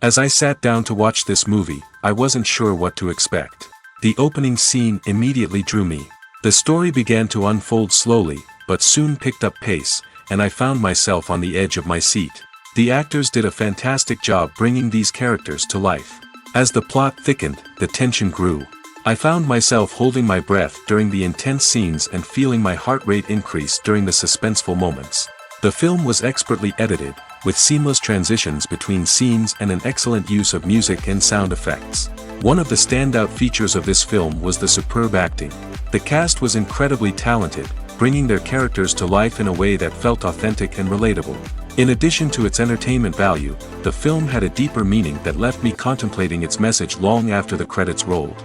As I sat down to watch this movie, I wasn't sure what to expect. The opening scene immediately drew me. The story began to unfold slowly, but soon picked up pace, and I found myself on the edge of my seat. The actors did a fantastic job bringing these characters to life. As the plot thickened, the tension grew. I found myself holding my breath during the intense scenes and feeling my heart rate increase during the suspenseful moments. The film was expertly edited, with seamless transitions between scenes and an excellent use of music and sound effects. One of the standout features of this film was the superb acting. The cast was incredibly talented, bringing their characters to life in a way that felt authentic and relatable. In addition to its entertainment value, the film had a deeper meaning that left me contemplating its message long after the credits rolled.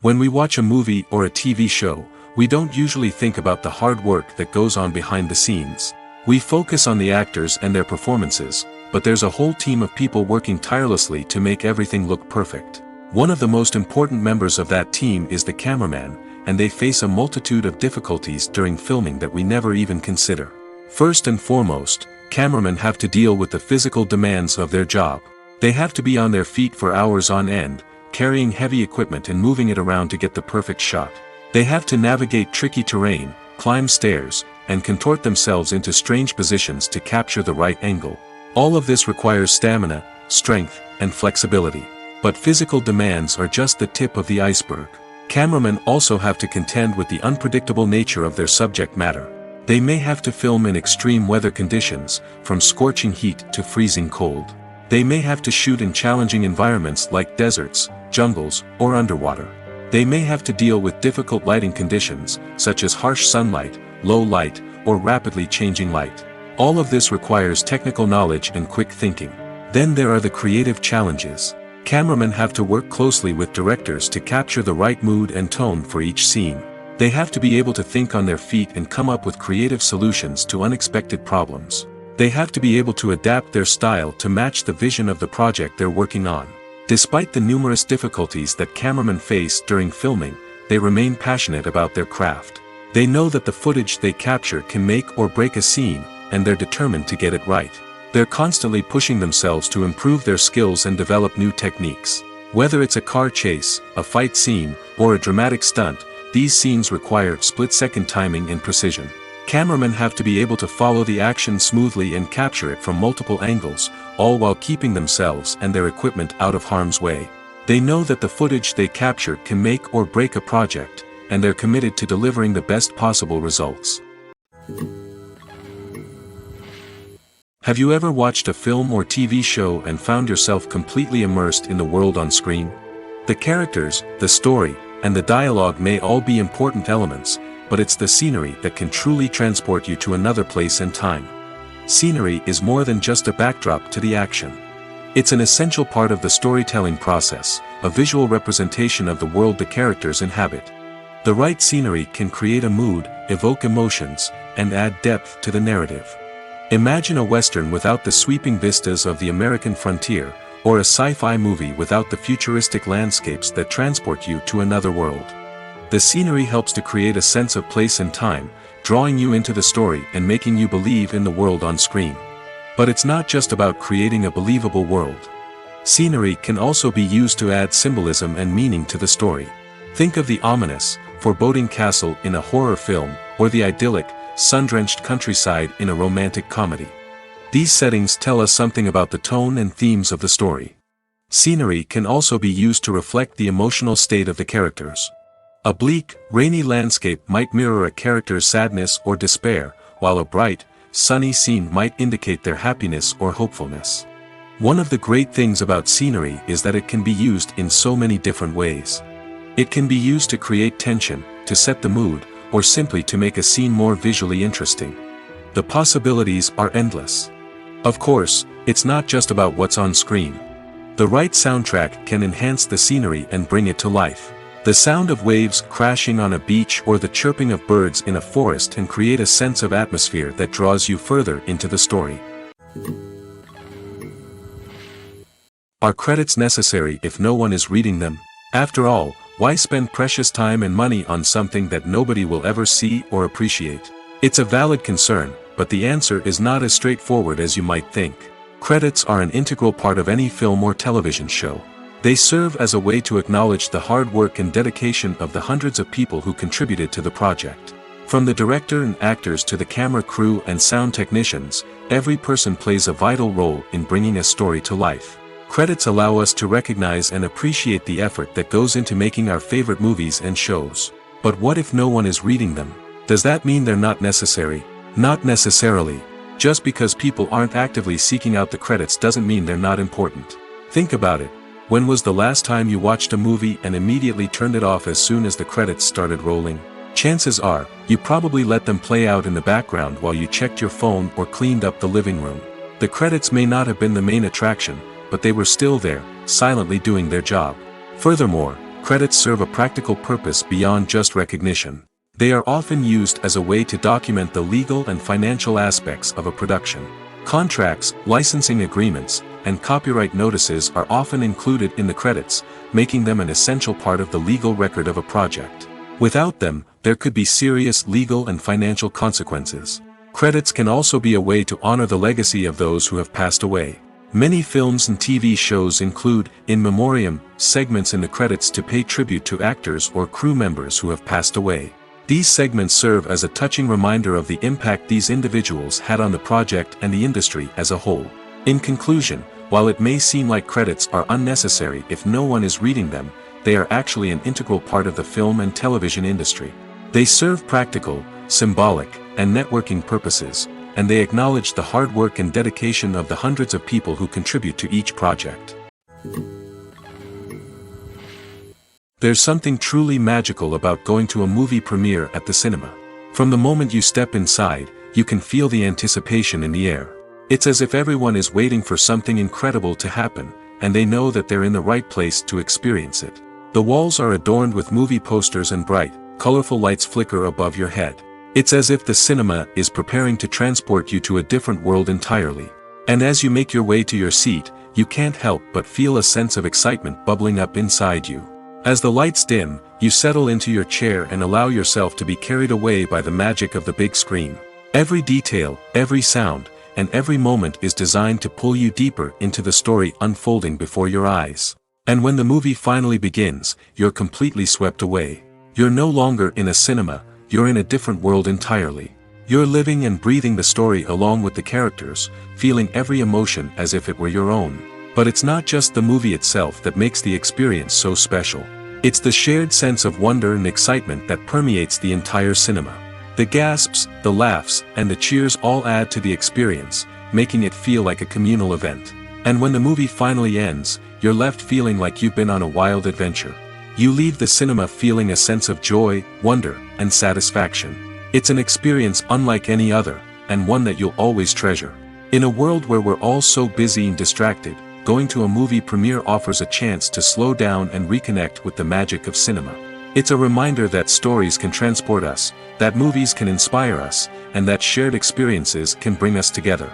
When we watch a movie or a TV show, we don't usually think about the hard work that goes on behind the scenes. We focus on the actors and their performances, but there's a whole team of people working tirelessly to make everything look perfect. One of the most important members of that team is the cameraman, and they face a multitude of difficulties during filming that we never even consider. First and foremost, cameramen have to deal with the physical demands of their job. They have to be on their feet for hours on end, carrying heavy equipment and moving it around to get the perfect shot. They have to navigate tricky terrain, climb stairs, and contort themselves into strange positions to capture the right angle. All of this requires stamina, strength, and flexibility. But physical demands are just the tip of the iceberg. Cameramen also have to contend with the unpredictable nature of their subject matter. They may have to film in extreme weather conditions, from scorching heat to freezing cold. They may have to shoot in challenging environments like deserts, jungles, or underwater. They may have to deal with difficult lighting conditions, such as harsh sunlight, low light, or rapidly changing light. All of this requires technical knowledge and quick thinking. Then there are the creative challenges. Cameramen have to work closely with directors to capture the right mood and tone for each scene. They have to be able to think on their feet and come up with creative solutions to unexpected problems. They have to be able to adapt their style to match the vision of the project they're working on. Despite the numerous difficulties that cameramen face during filming, they remain passionate about their craft. They know that the footage they capture can make or break a scene, and they're determined to get it right. They're constantly pushing themselves to improve their skills and develop new techniques. Whether it's a car chase, a fight scene, or a dramatic stunt, these scenes require split-second timing and precision. Cameramen have to be able to follow the action smoothly and capture it from multiple angles, all while keeping themselves and their equipment out of harm's way. They know that the footage they capture can make or break a project, and they're committed to delivering the best possible results. Have you ever watched a film or TV show and found yourself completely immersed in the world on screen? The characters, the story, and the dialogue may all be important elements, but it's the scenery that can truly transport you to another place and time. Scenery is more than just a backdrop to the action. It's an essential part of the storytelling process, a visual representation of the world the characters inhabit. The right scenery can create a mood, evoke emotions, and add depth to the narrative. Imagine a Western without the sweeping vistas of the American frontier, or a sci-fi movie without the futuristic landscapes that transport you to another world. The scenery helps to create a sense of place and time, drawing you into the story and making you believe in the world on screen. But it's not just about creating a believable world. Scenery can also be used to add symbolism and meaning to the story. Think of the ominous, foreboding castle in a horror film, or the idyllic, sun-drenched countryside in a romantic comedy. These settings tell us something about the tone and themes of the story. Scenery can also be used to reflect the emotional state of the characters. A bleak, rainy landscape might mirror a character's sadness or despair, while a bright, sunny scene might indicate their happiness or hopefulness. One of the great things about scenery is that it can be used in so many different ways. It can be used to create tension, to set the mood, or simply to make a scene more visually interesting. The possibilities are endless. Of course, it's not just about what's on screen. The right soundtrack can enhance the scenery and bring it to life. The sound of waves crashing on a beach or the chirping of birds in a forest can create a sense of atmosphere that draws you further into the story. Are credits necessary if no one is reading them? After all, why spend precious time and money on something that nobody will ever see or appreciate? It's a valid concern, but the answer is not as straightforward as you might think. Credits are an integral part of any film or television show. They serve as a way to acknowledge the hard work and dedication of the hundreds of people who contributed to the project. From the director and actors to the camera crew and sound technicians, every person plays a vital role in bringing a story to life. Credits allow us to recognize and appreciate the effort that goes into making our favorite movies and shows. But what if no one is reading them? Does that mean they're not necessary? Not necessarily. Just because people aren't actively seeking out the credits doesn't mean they're not important. Think about it. When was the last time you watched a movie and immediately turned it off as soon as the credits started rolling? Chances are, you probably let them play out in the background while you checked your phone or cleaned up the living room. The credits may not have been the main attraction, but they were still there, silently doing their job. Furthermore, credits serve a practical purpose beyond just recognition. They are often used as a way to document the legal and financial aspects of a production. Contracts, licensing agreements, and copyright notices are often included in the credits, making them an essential part of the legal record of a project. Without them, there could be serious legal and financial consequences. Credits can also be a way to honor the legacy of those who have passed away. Many films and TV shows include, in memoriam, segments in the credits to pay tribute to actors or crew members who have passed away. These segments serve as a touching reminder of the impact these individuals had on the project and the industry as a whole. In conclusion, while it may seem like credits are unnecessary if no one is reading them, they are actually an integral part of the film and television industry. They serve practical, symbolic, and networking purposes, and they acknowledge the hard work and dedication of the hundreds of people who contribute to each project. There's something truly magical about going to a movie premiere at the cinema. From the moment you step inside, you can feel the anticipation in the air. It's as if everyone is waiting for something incredible to happen, and they know that they're in the right place to experience it. The walls are adorned with movie posters and bright, colorful lights flicker above your head. It's as if the cinema is preparing to transport you to a different world entirely. And as you make your way to your seat, you can't help but feel a sense of excitement bubbling up inside you. As the lights dim, you settle into your chair and allow yourself to be carried away by the magic of the big screen. Every detail, every sound, and every moment is designed to pull you deeper into the story unfolding before your eyes. And when the movie finally begins, you're completely swept away. You're no longer in a cinema, you're in a different world entirely. You're living and breathing the story along with the characters, feeling every emotion as if it were your own. But it's not just the movie itself that makes the experience so special. It's the shared sense of wonder and excitement that permeates the entire cinema. The gasps, the laughs, and the cheers all add to the experience, making it feel like a communal event. And when the movie finally ends, you're left feeling like you've been on a wild adventure. You leave the cinema feeling a sense of joy, wonder, and satisfaction. It's an experience unlike any other, and one that you'll always treasure. In a world where we're all so busy and distracted, going to a movie premiere offers a chance to slow down and reconnect with the magic of cinema. It's a reminder that stories can transport us, that movies can inspire us, and that shared experiences can bring us together.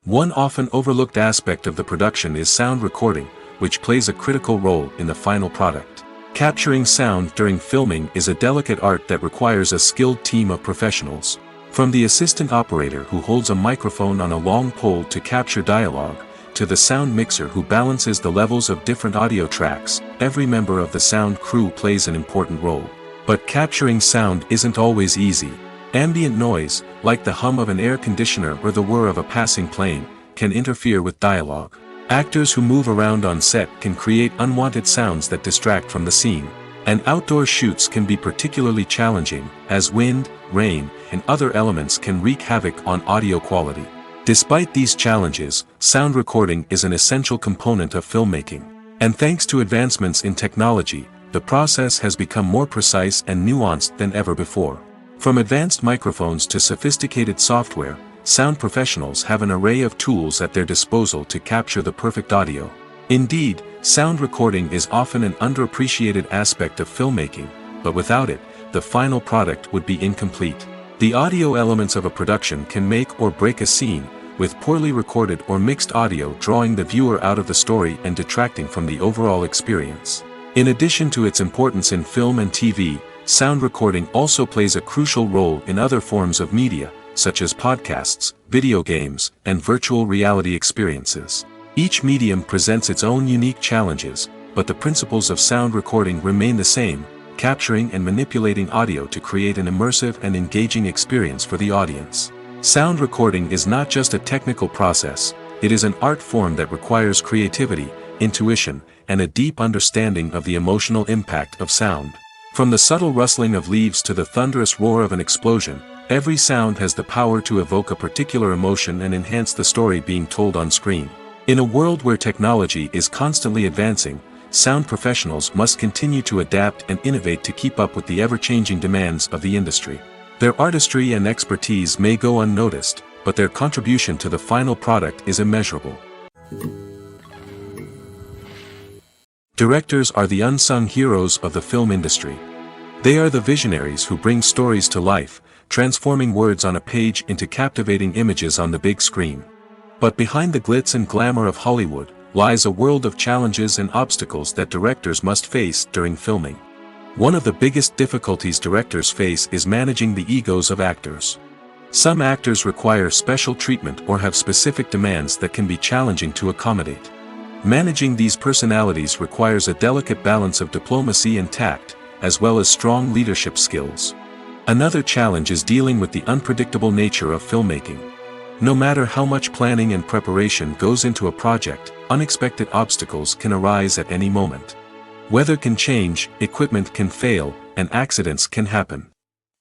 One often overlooked aspect of the production is sound recording, which plays a critical role in the final product. Capturing sound during filming is a delicate art that requires a skilled team of professionals. From the assistant operator who holds a microphone on a long pole to capture dialogue, to the sound mixer who balances the levels of different audio tracks, every member of the sound crew plays an important role. But capturing sound isn't always easy. Ambient noise, like the hum of an air conditioner or the whir of a passing plane, can interfere with dialogue. Actors who move around on set can create unwanted sounds that distract from the scene. And outdoor shoots can be particularly challenging, as wind, rain, and other elements can wreak havoc on audio quality. Despite these challenges, sound recording is an essential component of filmmaking. And thanks to advancements in technology, the process has become more precise and nuanced than ever before. From advanced microphones to sophisticated software, sound professionals have an array of tools at their disposal to capture the perfect audio. Indeed, sound recording is often an underappreciated aspect of filmmaking, but without it, the final product would be incomplete. The audio elements of a production can make or break a scene, with poorly recorded or mixed audio drawing the viewer out of the story and detracting from the overall experience. In addition to its importance in film and TV, sound recording also plays a crucial role in other forms of media, such as podcasts, video games, and virtual reality experiences. Each medium presents its own unique challenges, but the principles of sound recording remain the same, capturing and manipulating audio to create an immersive and engaging experience for the audience. Sound recording is not just a technical process, it is an art form that requires creativity, intuition, and a deep understanding of the emotional impact of sound. From the subtle rustling of leaves to the thunderous roar of an explosion, every sound has the power to evoke a particular emotion and enhance the story being told on screen. In a world where technology is constantly advancing, sound professionals must continue to adapt and innovate to keep up with the ever-changing demands of the industry. Their artistry and expertise may go unnoticed, but their contribution to the final product is immeasurable. Directors are the unsung heroes of the film industry. They are the visionaries who bring stories to life, transforming words on a page into captivating images on the big screen. But behind the glitz and glamour of Hollywood lies a world of challenges and obstacles that directors must face during filming. One of the biggest difficulties directors face is managing the egos of actors. Some actors require special treatment or have specific demands that can be challenging to accommodate. Managing these personalities requires a delicate balance of diplomacy and tact, as well as strong leadership skills. Another challenge is dealing with the unpredictable nature of filmmaking. No matter how much planning and preparation goes into a project, unexpected obstacles can arise at any moment. Weather can change, equipment can fail, and accidents can happen.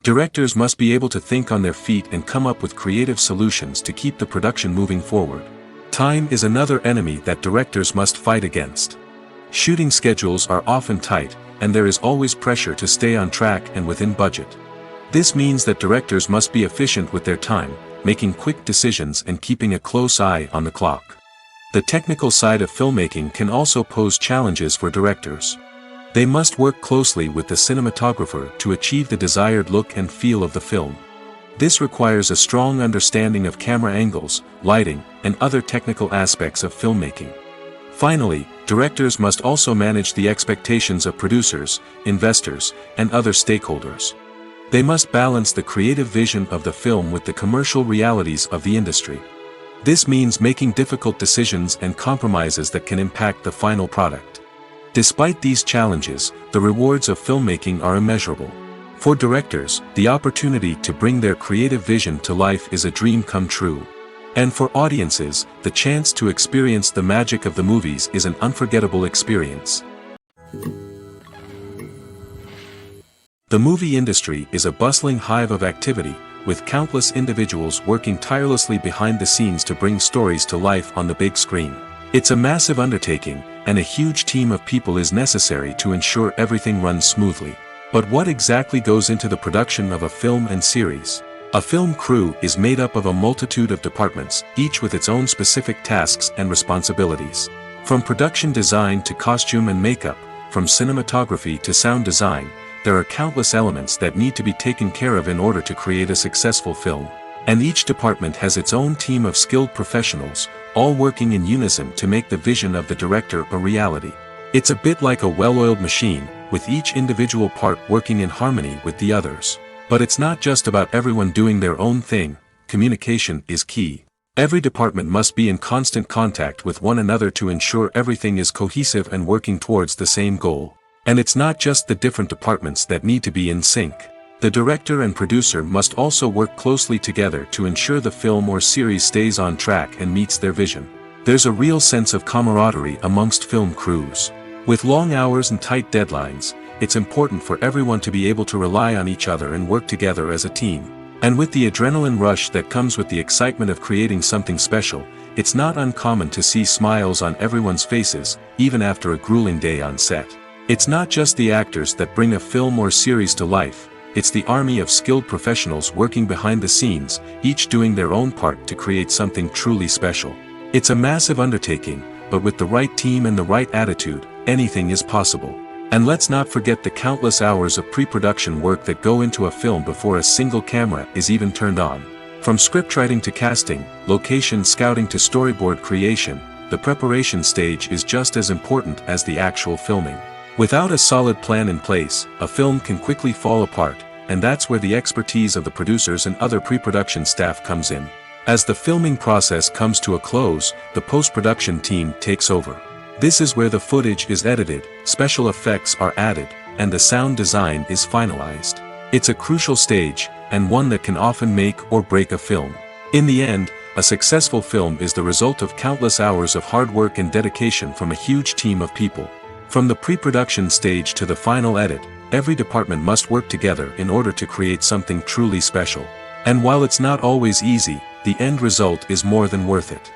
Directors must be able to think on their feet and come up with creative solutions to keep the production moving forward. Time is another enemy that directors must fight against. Shooting schedules are often tight, and there is always pressure to stay on track and within budget. This means that directors must be efficient with their time, making quick decisions and keeping a close eye on the clock. The technical side of filmmaking can also pose challenges for directors. They must work closely with the cinematographer to achieve the desired look and feel of the film. This requires a strong understanding of camera angles, lighting, and other technical aspects of filmmaking. Finally, directors must also manage the expectations of producers, investors, and other stakeholders. They must balance the creative vision of the film with the commercial realities of the industry. This means making difficult decisions and compromises that can impact the final product. Despite these challenges, the rewards of filmmaking are immeasurable. For directors, the opportunity to bring their creative vision to life is a dream come true. And for audiences, the chance to experience the magic of the movies is an unforgettable experience. The movie industry is a bustling hive of activity, with countless individuals working tirelessly behind the scenes to bring stories to life on the big screen. It's a massive undertaking, and a huge team of people is necessary to ensure everything runs smoothly. But what exactly goes into the production of a film and series? A film crew is made up of a multitude of departments, each with its own specific tasks and responsibilities. From production design to costume and makeup, from cinematography to sound design, there are countless elements that need to be taken care of in order to create a successful film. And each department has its own team of skilled professionals, all working in unison to make the vision of the director a reality. It's a bit like a well-oiled machine, with each individual part working in harmony with the others. But it's not just about everyone doing their own thing, communication is key. Every department must be in constant contact with one another to ensure everything is cohesive and working towards the same goal. And it's not just the different departments that need to be in sync. The director and producer must also work closely together to ensure the film or series stays on track and meets their vision. There's a real sense of camaraderie amongst film crews. With long hours and tight deadlines, it's important for everyone to be able to rely on each other and work together as a team. And with the adrenaline rush that comes with the excitement of creating something special, it's not uncommon to see smiles on everyone's faces, even after a grueling day on set. It's not just the actors that bring a film or series to life, it's the army of skilled professionals working behind the scenes, each doing their own part to create something truly special. It's a massive undertaking, but with the right team and the right attitude, anything is possible. And let's not forget the countless hours of pre-production work that go into a film before a single camera is even turned on. From scriptwriting to casting, location scouting to storyboard creation, the preparation stage is just as important as the actual filming. Without a solid plan in place, a film can quickly fall apart, and that's where the expertise of the producers and other pre-production staff comes in. As the filming process comes to a close, the post-production team takes over. This is where the footage is edited, special effects are added, and the sound design is finalized. It's a crucial stage, and one that can often make or break a film. In the end, a successful film is the result of countless hours of hard work and dedication from a huge team of people. From the pre-production stage to the final edit, every department must work together in order to create something truly special. And while it's not always easy, the end result is more than worth it.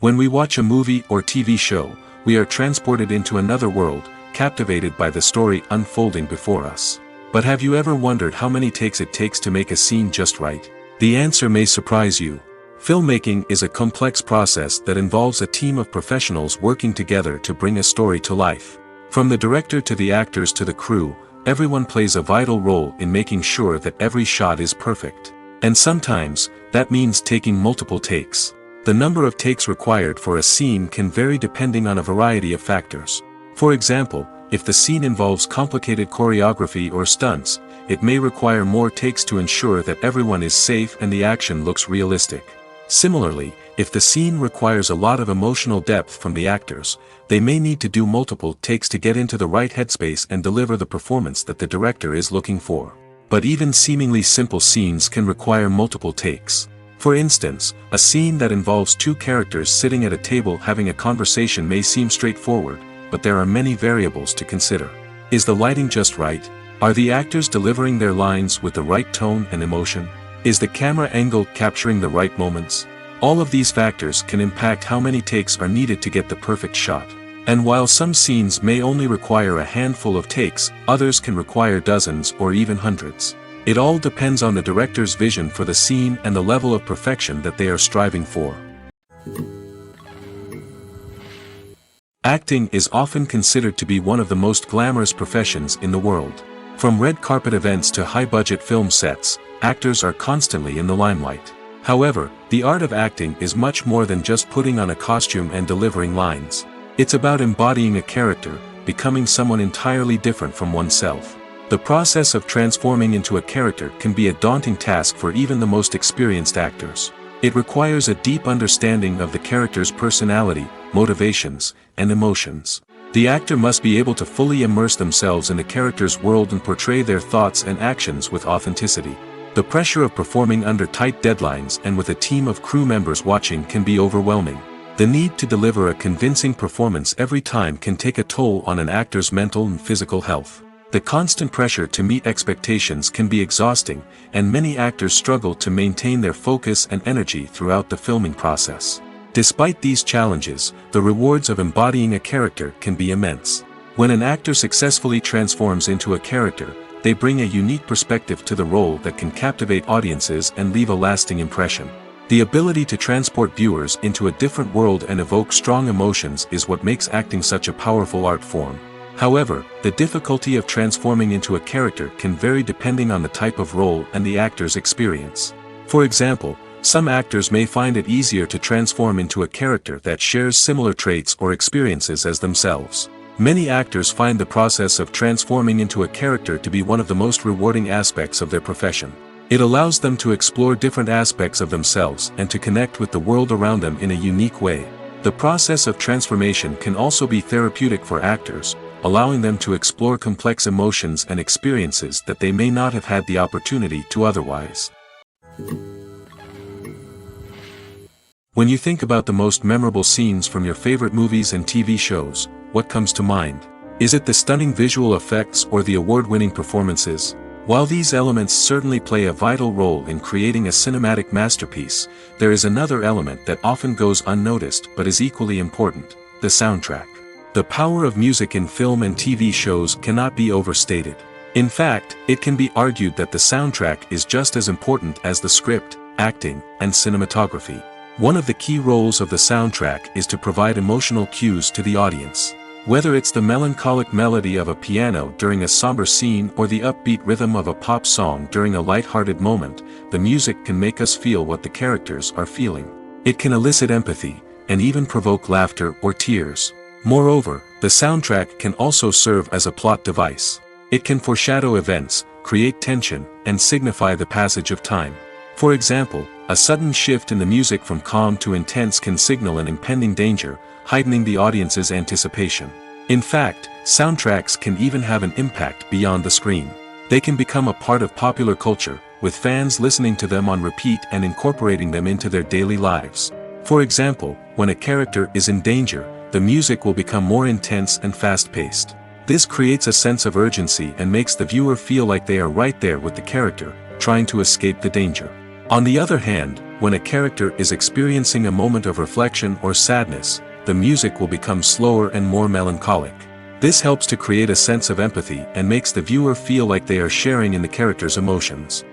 When we watch a movie or TV show, we are transported into another world, captivated by the story unfolding before us. But have you ever wondered how many takes it takes to make a scene just right? The answer may surprise you. Filmmaking is a complex process that involves a team of professionals working together to bring a story to life. From the director to the actors to the crew, everyone plays a vital role in making sure that every shot is perfect. And sometimes, that means taking multiple takes. The number of takes required for a scene can vary depending on a variety of factors. For example, if the scene involves complicated choreography or stunts, it may require more takes to ensure that everyone is safe and the action looks realistic. Similarly, if the scene requires a lot of emotional depth from the actors, they may need to do multiple takes to get into the right headspace and deliver the performance that the director is looking for. But even seemingly simple scenes can require multiple takes. For instance, a scene that involves two characters sitting at a table having a conversation may seem straightforward, but there are many variables to consider. Is the lighting just right? Are the actors delivering their lines with the right tone and emotion? Is the camera angle capturing the right moments? All of these factors can impact how many takes are needed to get the perfect shot. And while some scenes may only require a handful of takes, others can require dozens or even hundreds. It all depends on the director's vision for the scene and the level of perfection that they are striving for. Acting is often considered to be one of the most glamorous professions in the world. From red carpet events to high-budget film sets, actors are constantly in the limelight. However, the art of acting is much more than just putting on a costume and delivering lines. It's about embodying a character, becoming someone entirely different from oneself. The process of transforming into a character can be a daunting task for even the most experienced actors. It requires a deep understanding of the character's personality, motivations, and emotions. The actor must be able to fully immerse themselves in the character's world and portray their thoughts and actions with authenticity. The pressure of performing under tight deadlines and with a team of crew members watching can be overwhelming. The need to deliver a convincing performance every time can take a toll on an actor's mental and physical health. The constant pressure to meet expectations can be exhausting, and many actors struggle to maintain their focus and energy throughout the filming process. Despite these challenges, the rewards of embodying a character can be immense. When an actor successfully transforms into a character, they bring a unique perspective to the role that can captivate audiences and leave a lasting impression. The ability to transport viewers into a different world and evoke strong emotions is what makes acting such a powerful art form. However, the difficulty of transforming into a character can vary depending on the type of role and the actor's experience. For example, some actors may find it easier to transform into a character that shares similar traits or experiences as themselves. Many actors find the process of transforming into a character to be one of the most rewarding aspects of their profession. It allows them to explore different aspects of themselves and to connect with the world around them in a unique way. The process of transformation can also be therapeutic for actors, allowing them to explore complex emotions and experiences that they may not have had the opportunity to otherwise. When you think about the most memorable scenes from your favorite movies and TV shows, what comes to mind? Is it the stunning visual effects or the award-winning performances? While these elements certainly play a vital role in creating a cinematic masterpiece, there is another element that often goes unnoticed but is equally important: the soundtrack. The power of music in film and TV shows cannot be overstated. In fact, it can be argued that the soundtrack is just as important as the script, acting, and cinematography. One of the key roles of the soundtrack is to provide emotional cues to the audience. Whether it's the melancholic melody of a piano during a somber scene or the upbeat rhythm of a pop song during a light-hearted moment, the music can make us feel what the characters are feeling. It can elicit empathy, and even provoke laughter or tears. Moreover, the soundtrack can also serve as a plot device. It can foreshadow events, create tension, and signify the passage of time. For example, a sudden shift in the music from calm to intense can signal an impending danger, heightening the audience's anticipation. In fact, soundtracks can even have an impact beyond the screen. They can become a part of popular culture, with fans listening to them on repeat and incorporating them into their daily lives. For example, when a character is in danger, the music will become more intense and fast-paced. This creates a sense of urgency and makes the viewer feel like they are right there with the character, trying to escape the danger. On the other hand, when a character is experiencing a moment of reflection or sadness, the music will become slower and more melancholic. This helps to create a sense of empathy and makes the viewer feel like they are sharing in the character's emotions.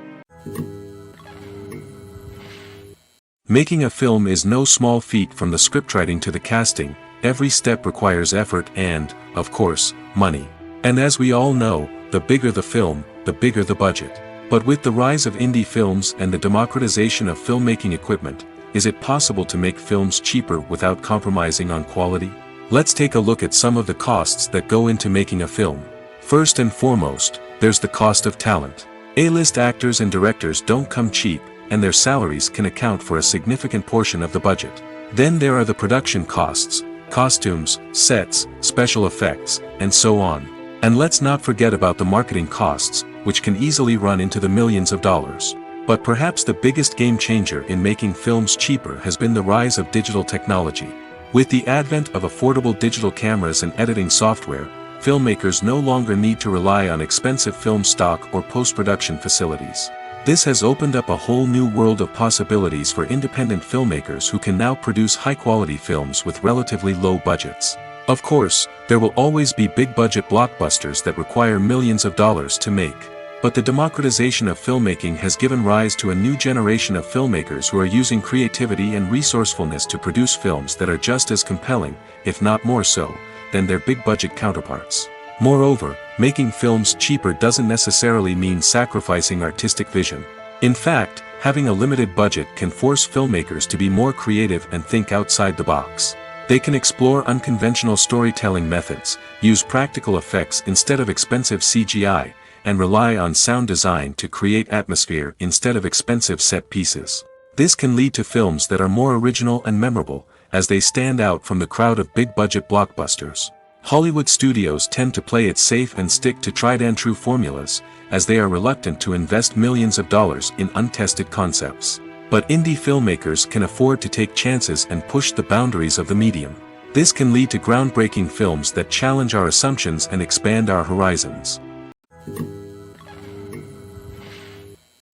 Making a film is no small feat. From the scriptwriting to the casting, every step requires effort and, of course, money. And as we all know, the bigger the film, the bigger the budget. But with the rise of indie films and the democratization of filmmaking equipment, is it possible to make films cheaper without compromising on quality? Let's take a look at some of the costs that go into making a film. First and foremost, there's the cost of talent. A-list actors and directors don't come cheap, and their salaries can account for a significant portion of the budget. Then there are the production costs, costumes, sets, special effects, and so on. And let's not forget about the marketing costs, which can easily run into the millions of dollars. But perhaps the biggest game changer in making films cheaper has been the rise of digital technology. With the advent of affordable digital cameras and editing software, filmmakers no longer need to rely on expensive film stock or post-production facilities. This has opened up a whole new world of possibilities for independent filmmakers who can now produce high-quality films with relatively low budgets. Of course, there will always be big-budget blockbusters that require millions of dollars to make. But the democratization of filmmaking has given rise to a new generation of filmmakers who are using creativity and resourcefulness to produce films that are just as compelling, if not more so, than their big-budget counterparts. Moreover, making films cheaper doesn't necessarily mean sacrificing artistic vision. In fact, having a limited budget can force filmmakers to be more creative and think outside the box. They can explore unconventional storytelling methods, use practical effects instead of expensive CGI, and rely on sound design to create atmosphere instead of expensive set pieces. This can lead to films that are more original and memorable, as they stand out from the crowd of big-budget blockbusters. Hollywood studios tend to play it safe and stick to tried-and-true formulas, as they are reluctant to invest millions of dollars in untested concepts. But indie filmmakers can afford to take chances and push the boundaries of the medium. This can lead to groundbreaking films that challenge our assumptions and expand our horizons.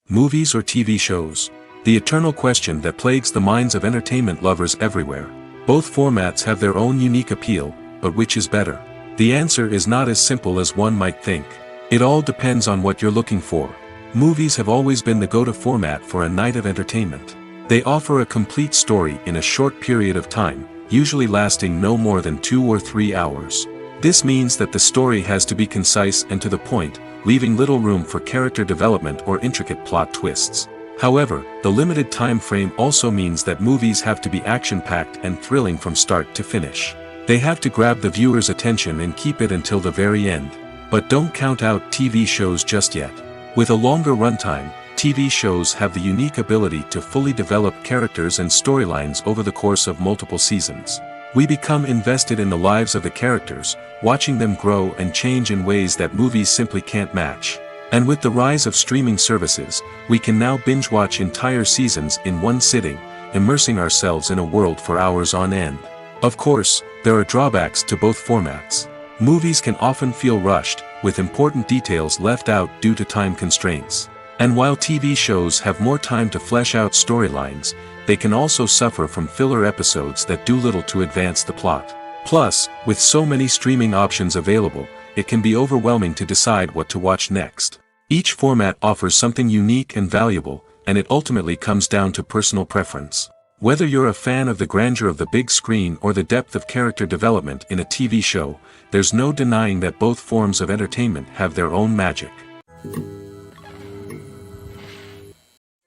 Movies or TV shows? The eternal question that plagues the minds of entertainment lovers everywhere. Both formats have their own unique appeal, but which is better? The answer is not as simple as one might think. It all depends on what you're looking for. Movies have always been the go-to format for a night of entertainment. They offer a complete story in a short period of time, usually lasting no more than 2 or 3 hours. This means that the story has to be concise and to the point, leaving little room for character development or intricate plot twists. However, the limited time frame also means that movies have to be action-packed and thrilling from start to finish. They have to grab the viewer's attention and keep it until the very end. But don't count out TV shows just yet. With a longer runtime, TV shows have the unique ability to fully develop characters and storylines over the course of multiple seasons. We become invested in the lives of the characters, watching them grow and change in ways that movies simply can't match. And with the rise of streaming services, we can now binge-watch entire seasons in one sitting, immersing ourselves in a world for hours on end. Of course, there are drawbacks to both formats. Movies can often feel rushed, with important details left out due to time constraints. And while TV shows have more time to flesh out storylines, they can also suffer from filler episodes that do little to advance the plot. Plus, with so many streaming options available, it can be overwhelming to decide what to watch next. Each format offers something unique and valuable, and it ultimately comes down to personal preference. Whether you're a fan of the grandeur of the big screen or the depth of character development in a TV show, there's no denying that both forms of entertainment have their own magic.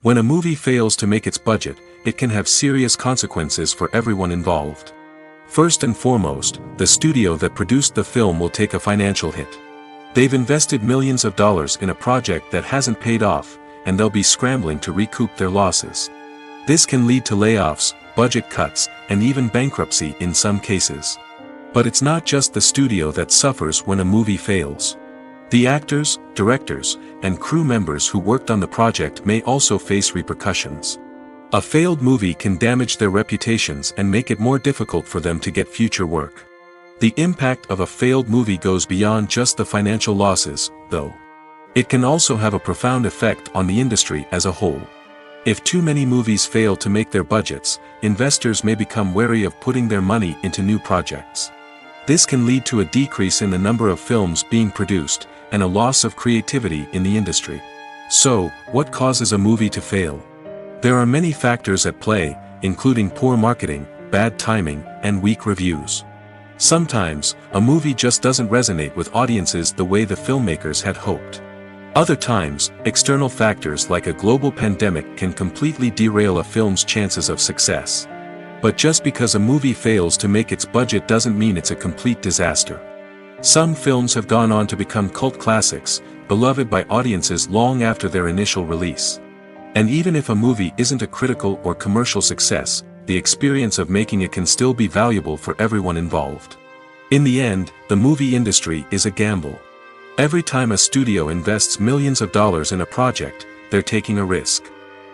When a movie fails to make its budget, it can have serious consequences for everyone involved. First and foremost, the studio that produced the film will take a financial hit. They've invested millions of dollars in a project that hasn't paid off, and they'll be scrambling to recoup their losses. This can lead to layoffs, budget cuts, and even bankruptcy in some cases. But it's not just the studio that suffers when a movie fails. The actors, directors, and crew members who worked on the project may also face repercussions. A failed movie can damage their reputations and make it more difficult for them to get future work. The impact of a failed movie goes beyond just the financial losses, though. It can also have a profound effect on the industry as a whole. If too many movies fail to make their budgets, investors may become wary of putting their money into new projects. This can lead to a decrease in the number of films being produced, and a loss of creativity in the industry. So, what causes a movie to fail? There are many factors at play, including poor marketing, bad timing, and weak reviews. Sometimes, a movie just doesn't resonate with audiences the way the filmmakers had hoped. Other times, external factors like a global pandemic can completely derail a film's chances of success. But just because a movie fails to make its budget doesn't mean it's a complete disaster. Some films have gone on to become cult classics, beloved by audiences long after their initial release. And even if a movie isn't a critical or commercial success, the experience of making it can still be valuable for everyone involved. In the end, the movie industry is a gamble. Every time a studio invests millions of dollars in a project, they're taking a risk.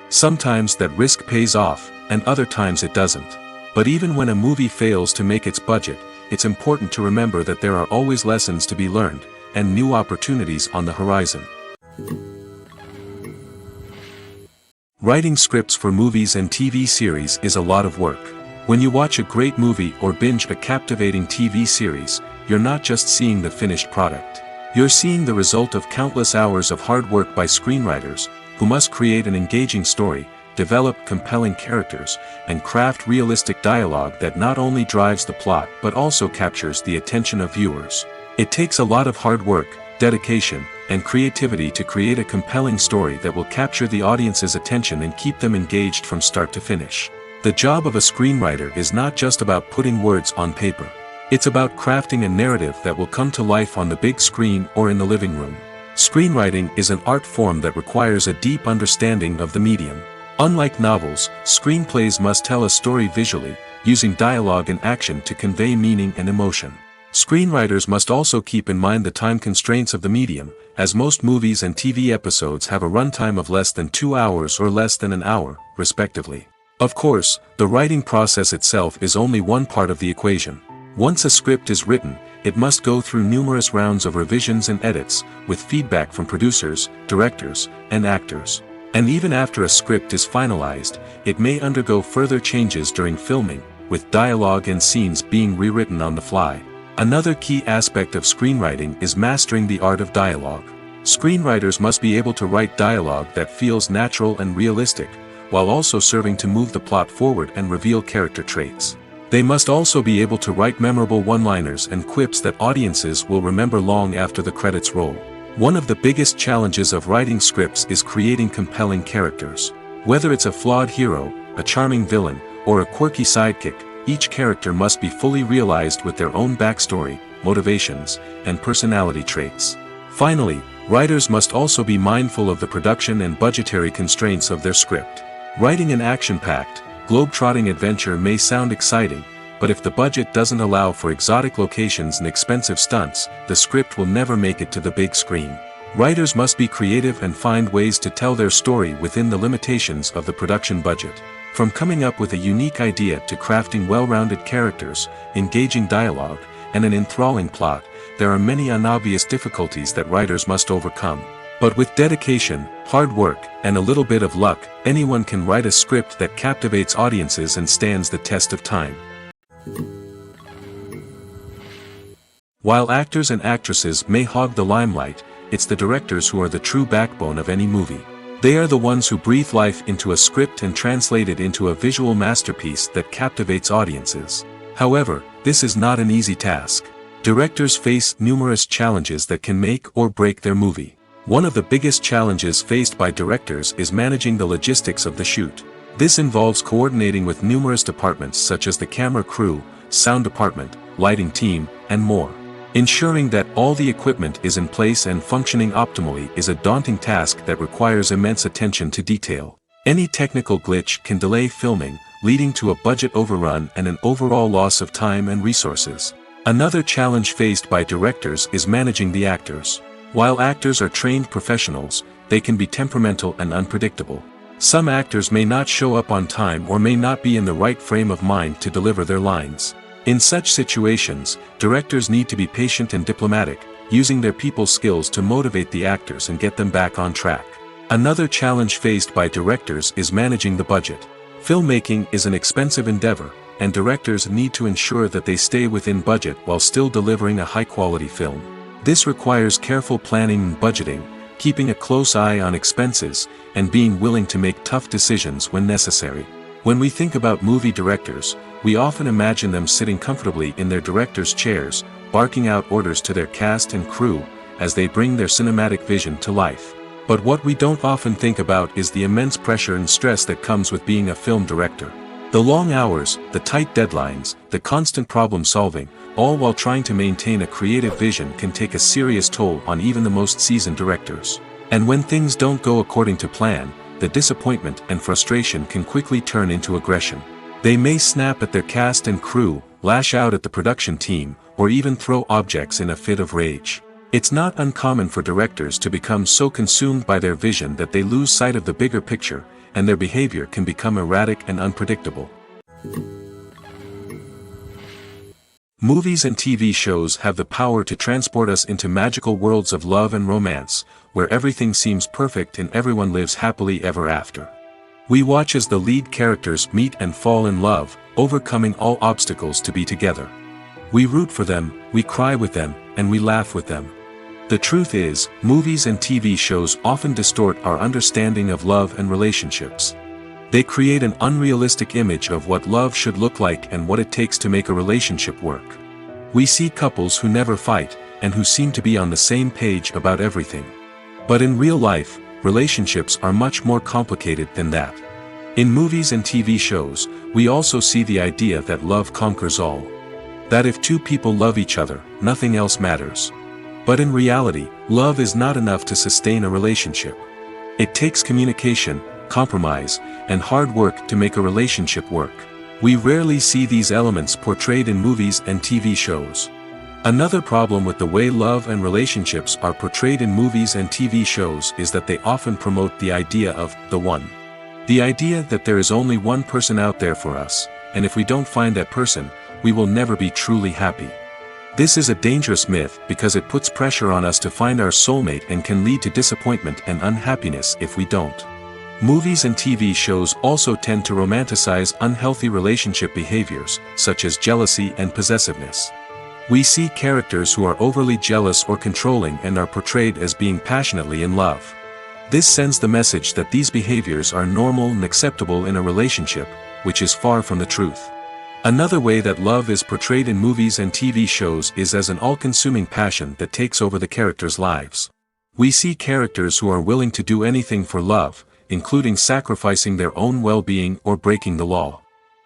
Sometimes that risk pays off, and other times it doesn't. But even when a movie fails to make its budget, it's important to remember that there are always lessons to be learned, and new opportunities on the horizon. Writing scripts for movies and TV series is a lot of work. When you watch a great movie or binge a captivating TV series, you're not just seeing the finished product. You're seeing the result of countless hours of hard work by screenwriters, who must create an engaging story, develop compelling characters, and craft realistic dialogue that not only drives the plot but also captures the attention of viewers. It takes a lot of hard work, dedication, and creativity to create a compelling story that will capture the audience's attention and keep them engaged from start to finish. The job of a screenwriter is not just about putting words on paper. It's about crafting a narrative that will come to life on the big screen or in the living room. Screenwriting is an art form that requires a deep understanding of the medium. Unlike novels, screenplays must tell a story visually, using dialogue and action to convey meaning and emotion. Screenwriters must also keep in mind the time constraints of the medium, as most movies and TV episodes have a runtime of less than 2 hours or less than an hour, respectively. Of course, the writing process itself is only one part of the equation. Once a script is written, it must go through numerous rounds of revisions and edits, with feedback from producers, directors, and actors. And even after a script is finalized, it may undergo further changes during filming, with dialogue and scenes being rewritten on the fly. Another key aspect of screenwriting is mastering the art of dialogue. Screenwriters must be able to write dialogue that feels natural and realistic, while also serving to move the plot forward and reveal character traits. They must also be able to write memorable one-liners and quips that audiences will remember long after the credits roll. One of the biggest challenges of writing scripts is creating compelling characters. Whether it's a flawed hero, a charming villain, or a quirky sidekick, each character must be fully realized with their own backstory, motivations, and personality traits. Finally, writers must also be mindful of the production and budgetary constraints of their script. Writing an action-packed, globe-trotting adventure may sound exciting, but if the budget doesn't allow for exotic locations and expensive stunts, the script will never make it to the big screen. Writers must be creative and find ways to tell their story within the limitations of the production budget. From coming up with a unique idea to crafting well-rounded characters, engaging dialogue, and an enthralling plot, there are many unobvious difficulties that writers must overcome. But with dedication, hard work, and a little bit of luck, anyone can write a script that captivates audiences and stands the test of time. While actors and actresses may hog the limelight, it's the directors who are the true backbone of any movie. They are the ones who breathe life into a script and translate it into a visual masterpiece that captivates audiences. However, this is not an easy task. Directors face numerous challenges that can make or break their movie. One of the biggest challenges faced by directors is managing the logistics of the shoot. This involves coordinating with numerous departments such as the camera crew, sound department, lighting team, and more. Ensuring that all the equipment is in place and functioning optimally is a daunting task that requires immense attention to detail. Any technical glitch can delay filming, leading to a budget overrun and an overall loss of time and resources. Another challenge faced by directors is managing the actors. While actors are trained professionals, they can be temperamental and unpredictable. Some actors may not show up on time or may not be in the right frame of mind to deliver their lines. In such situations, directors need to be patient and diplomatic, using their people skills to motivate the actors and get them back on track. Another challenge faced by directors is managing the budget. Filmmaking is an expensive endeavor, and directors need to ensure that they stay within budget while still delivering a high-quality film. This requires careful planning and budgeting, keeping a close eye on expenses, and being willing to make tough decisions when necessary. When we think about movie directors, we often imagine them sitting comfortably in their director's chairs, barking out orders to their cast and crew, as they bring their cinematic vision to life. But what we don't often think about is the immense pressure and stress that comes with being a film director. The long hours, the tight deadlines, the constant problem solving, all while trying to maintain a creative vision can take a serious toll on even the most seasoned directors. And when things don't go according to plan, the disappointment and frustration can quickly turn into aggression. They may snap at their cast and crew, lash out at the production team, or even throw objects in a fit of rage. It's not uncommon for directors to become so consumed by their vision that they lose sight of the bigger picture, and their behavior can become erratic and unpredictable. Movies and TV shows have the power to transport us into magical worlds of love and romance, where everything seems perfect and everyone lives happily ever after. We watch as the lead characters meet and fall in love, overcoming all obstacles to be together. We root for them, we cry with them, and we laugh with them. The truth is, movies and TV shows often distort our understanding of love and relationships. They create an unrealistic image of what love should look like and what it takes to make a relationship work. We see couples who never fight, and who seem to be on the same page about everything. But in real life, relationships are much more complicated than that. In movies and TV shows, we also see the idea that love conquers all. That if two people love each other, nothing else matters. But in reality, love is not enough to sustain a relationship. It takes communication, compromise, and hard work to make a relationship work. We rarely see these elements portrayed in movies and TV shows. Another problem with the way love and relationships are portrayed in movies and TV shows is that they often promote the idea of the one. The idea that there is only one person out there for us, and if we don't find that person, we will never be truly happy. This is a dangerous myth because it puts pressure on us to find our soulmate and can lead to disappointment and unhappiness if we don't. Movies and TV shows also tend to romanticize unhealthy relationship behaviors, such as jealousy and possessiveness. We see characters who are overly jealous or controlling and are portrayed as being passionately in love. This sends the message that these behaviors are normal and acceptable in a relationship, which is far from the truth. Another way that love is portrayed in movies and TV shows is as an all-consuming passion that takes over the characters' lives. We see characters who are willing to do anything for love, including sacrificing their own well-being or breaking the law.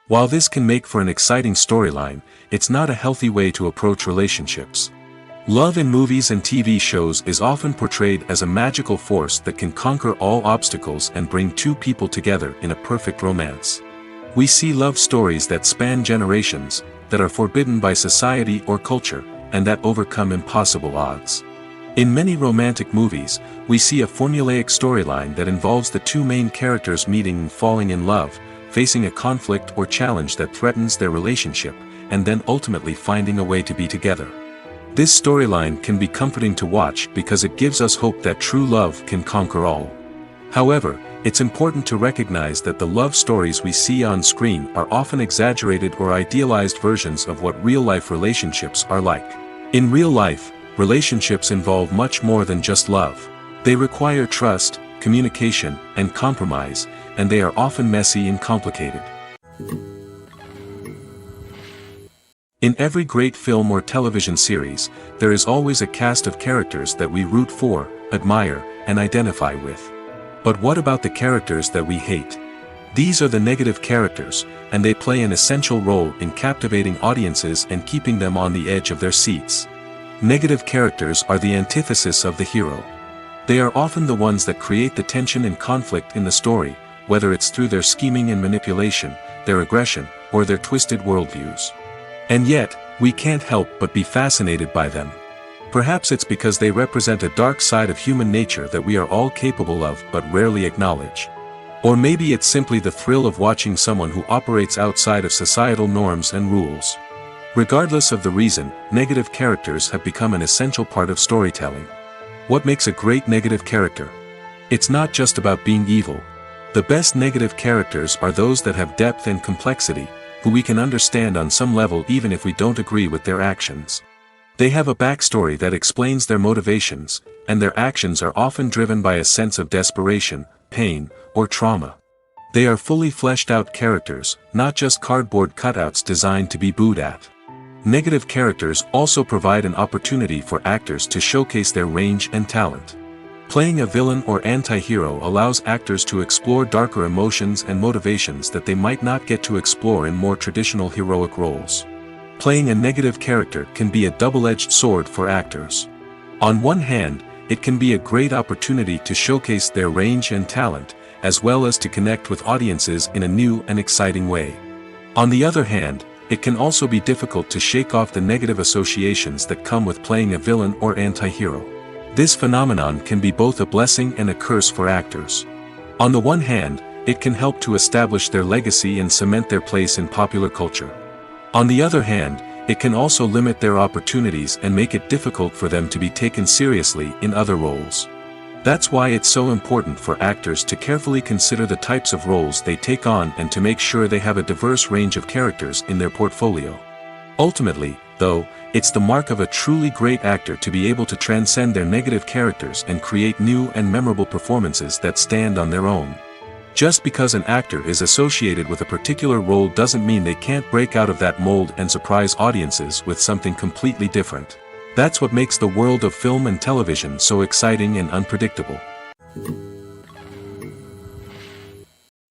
While this can make for an exciting storyline, it's not a healthy way to approach relationships. Love in movies and TV shows is often portrayed as a magical force that can conquer all obstacles and bring two people together in a perfect romance. We see love stories that span generations, that are forbidden by society or culture, and that overcome impossible odds. In many romantic movies, we see a formulaic storyline that involves the two main characters meeting and falling in love, facing a conflict or challenge that threatens their relationship, and then ultimately finding a way to be together. This storyline can be comforting to watch because it gives us hope that true love can conquer all. However, it's important to recognize that the love stories we see on screen are often exaggerated or idealized versions of what real-life relationships are like. In real life, relationships involve much more than just love. They require trust, communication, and compromise, and they are often messy and complicated. In every great film or television series, there is always a cast of characters that we root for, admire, and identify with. But what about the characters that we hate? These are the negative characters, and they play an essential role in captivating audiences and keeping them on the edge of their seats. Negative characters are the antithesis of the hero. They are often the ones that create the tension and conflict in the story, whether it's through their scheming and manipulation, their aggression, or their twisted worldviews. And yet, we can't help but be fascinated by them. Perhaps it's because they represent a dark side of human nature that we are all capable of but rarely acknowledge. Or maybe it's simply the thrill of watching someone who operates outside of societal norms and rules. Regardless of the reason, negative characters have become an essential part of storytelling. What makes a great negative character? It's not just about being evil. The best negative characters are those that have depth and complexity, who we can understand on some level even if we don't agree with their actions. They have a backstory that explains their motivations, and their actions are often driven by a sense of desperation, pain, or trauma. They are fully fleshed out characters, not just cardboard cutouts designed to be booed at. Negative characters also provide an opportunity for actors to showcase their range and talent. Playing a villain or anti-hero allows actors to explore darker emotions and motivations that they might not get to explore in more traditional heroic roles. Playing a negative character can be a double-edged sword for actors. On one hand, it can be a great opportunity to showcase their range and talent, as well as to connect with audiences in a new and exciting way. On the other hand, it can also be difficult to shake off the negative associations that come with playing a villain or anti-hero. This phenomenon can be both a blessing and a curse for actors. On the one hand, it can help to establish their legacy and cement their place in popular culture. On the other hand, it can also limit their opportunities and make it difficult for them to be taken seriously in other roles. That's why it's so important for actors to carefully consider the types of roles they take on and to make sure they have a diverse range of characters in their portfolio. Ultimately, though, it's the mark of a truly great actor to be able to transcend their negative characters and create new and memorable performances that stand on their own. Just because an actor is associated with a particular role doesn't mean they can't break out of that mold and surprise audiences with something completely different. That's what makes the world of film and television so exciting and unpredictable.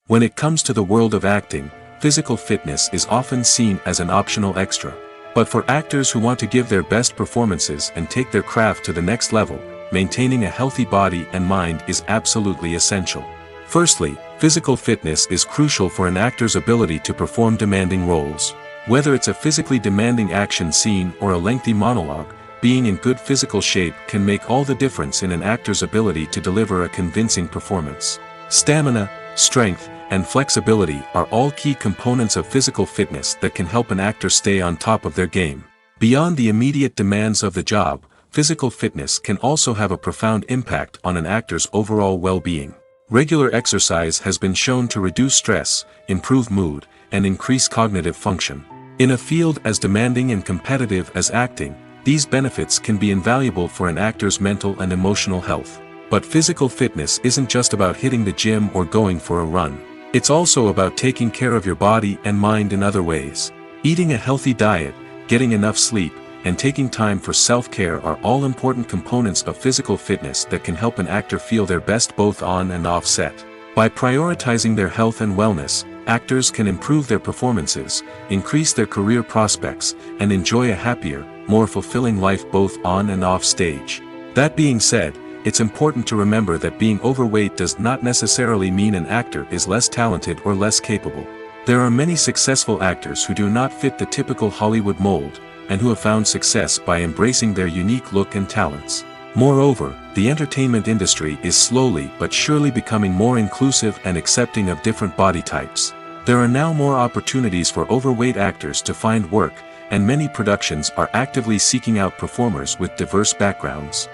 When it comes to the world of acting, physical fitness is often seen as an optional extra. But for actors who want to give their best performances and take their craft to the next level, maintaining a healthy body and mind is absolutely essential. Firstly, physical fitness is crucial for an actor's ability to perform demanding roles. Whether it's a physically demanding action scene or a lengthy monologue, being in good physical shape can make all the difference in an actor's ability to deliver a convincing performance. Stamina, strength, and flexibility are all key components of physical fitness that can help an actor stay on top of their game. Beyond the immediate demands of the job, physical fitness can also have a profound impact on an actor's overall well-being. Regular exercise has been shown to reduce stress, improve mood, and increase cognitive function. In a field as demanding and competitive as acting, these benefits can be invaluable for an actor's mental and emotional health. But physical fitness isn't just about hitting the gym or going for a run. It's also about taking care of your body and mind in other ways. Eating a healthy diet, getting enough sleep, and taking time for self-care are all important components of physical fitness that can help an actor feel their best both on and off set. By prioritizing their health and wellness, actors can improve their performances, increase their career prospects, and enjoy a happier, more fulfilling life both on and off stage. That being said, it's important to remember that being overweight does not necessarily mean an actor is less talented or less capable. There are many successful actors who do not fit the typical Hollywood mold, and who have found success by embracing their unique look and talents. Moreover, the entertainment industry is slowly but surely becoming more inclusive and accepting of different body types. There are now more opportunities for overweight actors to find work, and many productions are actively seeking out performers with diverse backgrounds.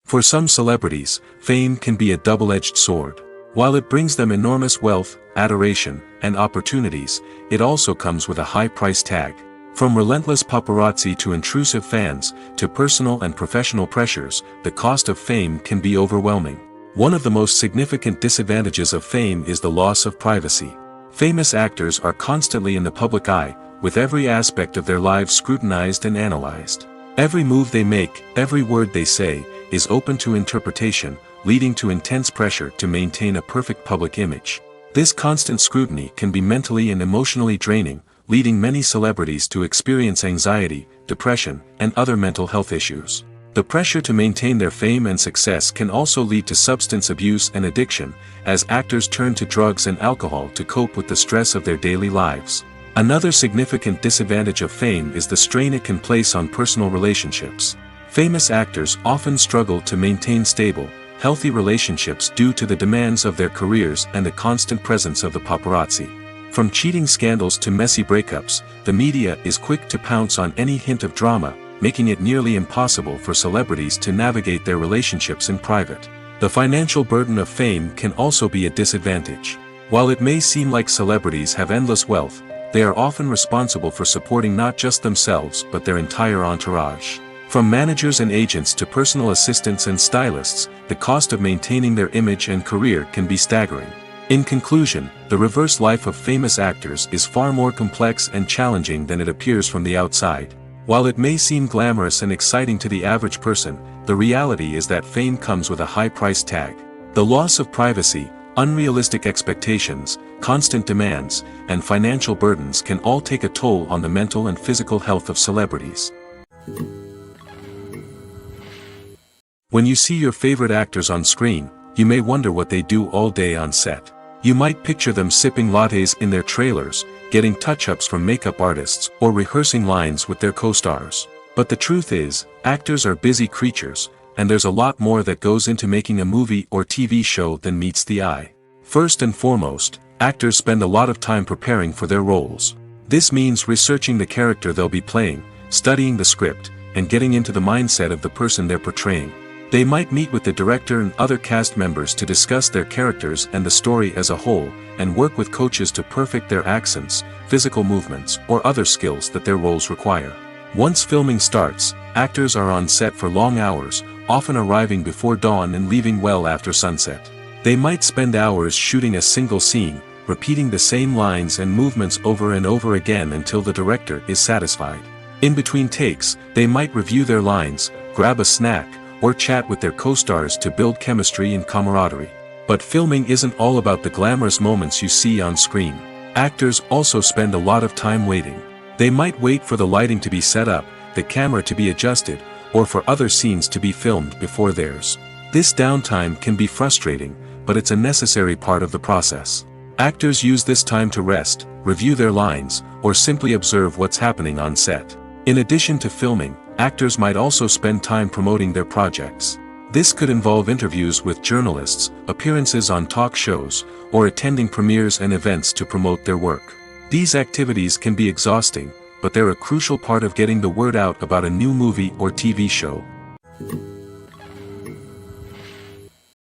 For some celebrities, fame can be a double-edged sword. While it brings them enormous wealth, adoration, and opportunities, it also comes with a high price tag. From relentless paparazzi to intrusive fans, to personal and professional pressures, the cost of fame can be overwhelming. One of the most significant disadvantages of fame is the loss of privacy. Famous actors are constantly in the public eye, with every aspect of their lives scrutinized and analyzed. Every move they make, every word they say, is open to interpretation, leading to intense pressure to maintain a perfect public image. This constant scrutiny can be mentally and emotionally draining, leading many celebrities to experience anxiety, depression, and other mental health issues. The pressure to maintain their fame and success can also lead to substance abuse and addiction, as actors turn to drugs and alcohol to cope with the stress of their daily lives. Another significant disadvantage of fame is the strain it can place on personal relationships. Famous actors often struggle to maintain stable, healthy relationships due to the demands of their careers and the constant presence of the paparazzi. From cheating scandals to messy breakups, the media is quick to pounce on any hint of drama, making it nearly impossible for celebrities to navigate their relationships in private. The financial burden of fame can also be a disadvantage. While it may seem like celebrities have endless wealth, they are often responsible for supporting not just themselves but their entire entourage. From managers and agents to personal assistants and stylists, the cost of maintaining their image and career can be staggering. In conclusion, the reverse life of famous actors is far more complex and challenging than it appears from the outside. While it may seem glamorous and exciting to the average person, the reality is that fame comes with a high price tag. The loss of privacy, unrealistic expectations, constant demands, and financial burdens can all take a toll on the mental and physical health of celebrities. When you see your favorite actors on screen, you may wonder what they do all day on set. You might picture them sipping lattes in their trailers, getting touch-ups from makeup artists, or rehearsing lines with their co-stars. But the truth is, actors are busy creatures, and there's a lot more that goes into making a movie or TV show than meets the eye. First and foremost, actors spend a lot of time preparing for their roles. This means researching the character they'll be playing, studying the script, and getting into the mindset of the person they're portraying. They might meet with the director and other cast members to discuss their characters and the story as a whole, and work with coaches to perfect their accents, physical movements, or other skills that their roles require. Once filming starts, actors are on set for long hours, often arriving before dawn and leaving well after sunset. They might spend hours shooting a single scene, repeating the same lines and movements over and over again until the director is satisfied. In between takes, they might review their lines, grab a snack, or chat with their co-stars to build chemistry and camaraderie. But filming isn't all about the glamorous moments you see on screen. Actors also spend a lot of time waiting. They might wait for the lighting to be set up, the camera to be adjusted, or for other scenes to be filmed before theirs. This downtime can be frustrating, but it's a necessary part of the process. Actors use this time to rest, review their lines, or simply observe what's happening on set. In addition to filming, actors might also spend time promoting their projects. This could involve interviews with journalists, appearances on talk shows, or attending premieres and events to promote their work. These activities can be exhausting, but they're a crucial part of getting the word out about a new movie or TV show.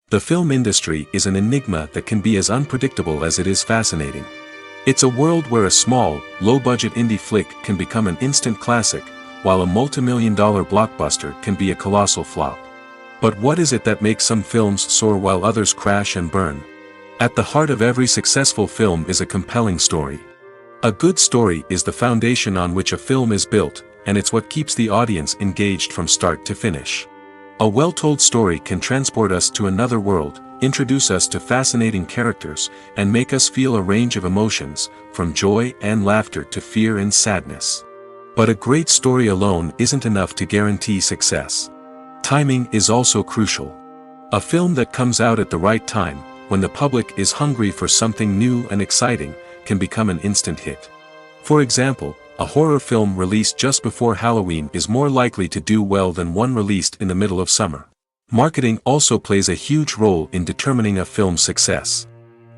The film industry is an enigma that can be as unpredictable as it is fascinating. It's a world where a small, low-budget indie flick can become an instant classic, while a multi-million-dollar blockbuster can be a colossal flop. But what is it that makes some films soar while others crash and burn? At the heart of every successful film is a compelling story. A good story is the foundation on which a film is built, and it's what keeps the audience engaged from start to finish. A well-told story can transport us to another world, introduce us to fascinating characters, and make us feel a range of emotions, from joy and laughter to fear and sadness. But a great story alone isn't enough to guarantee success. Timing is also crucial. A film that comes out at the right time, when the public is hungry for something new and exciting, can become an instant hit. For example, a horror film released just before Halloween is more likely to do well than one released in the middle of summer. Marketing also plays a huge role in determining a film's success.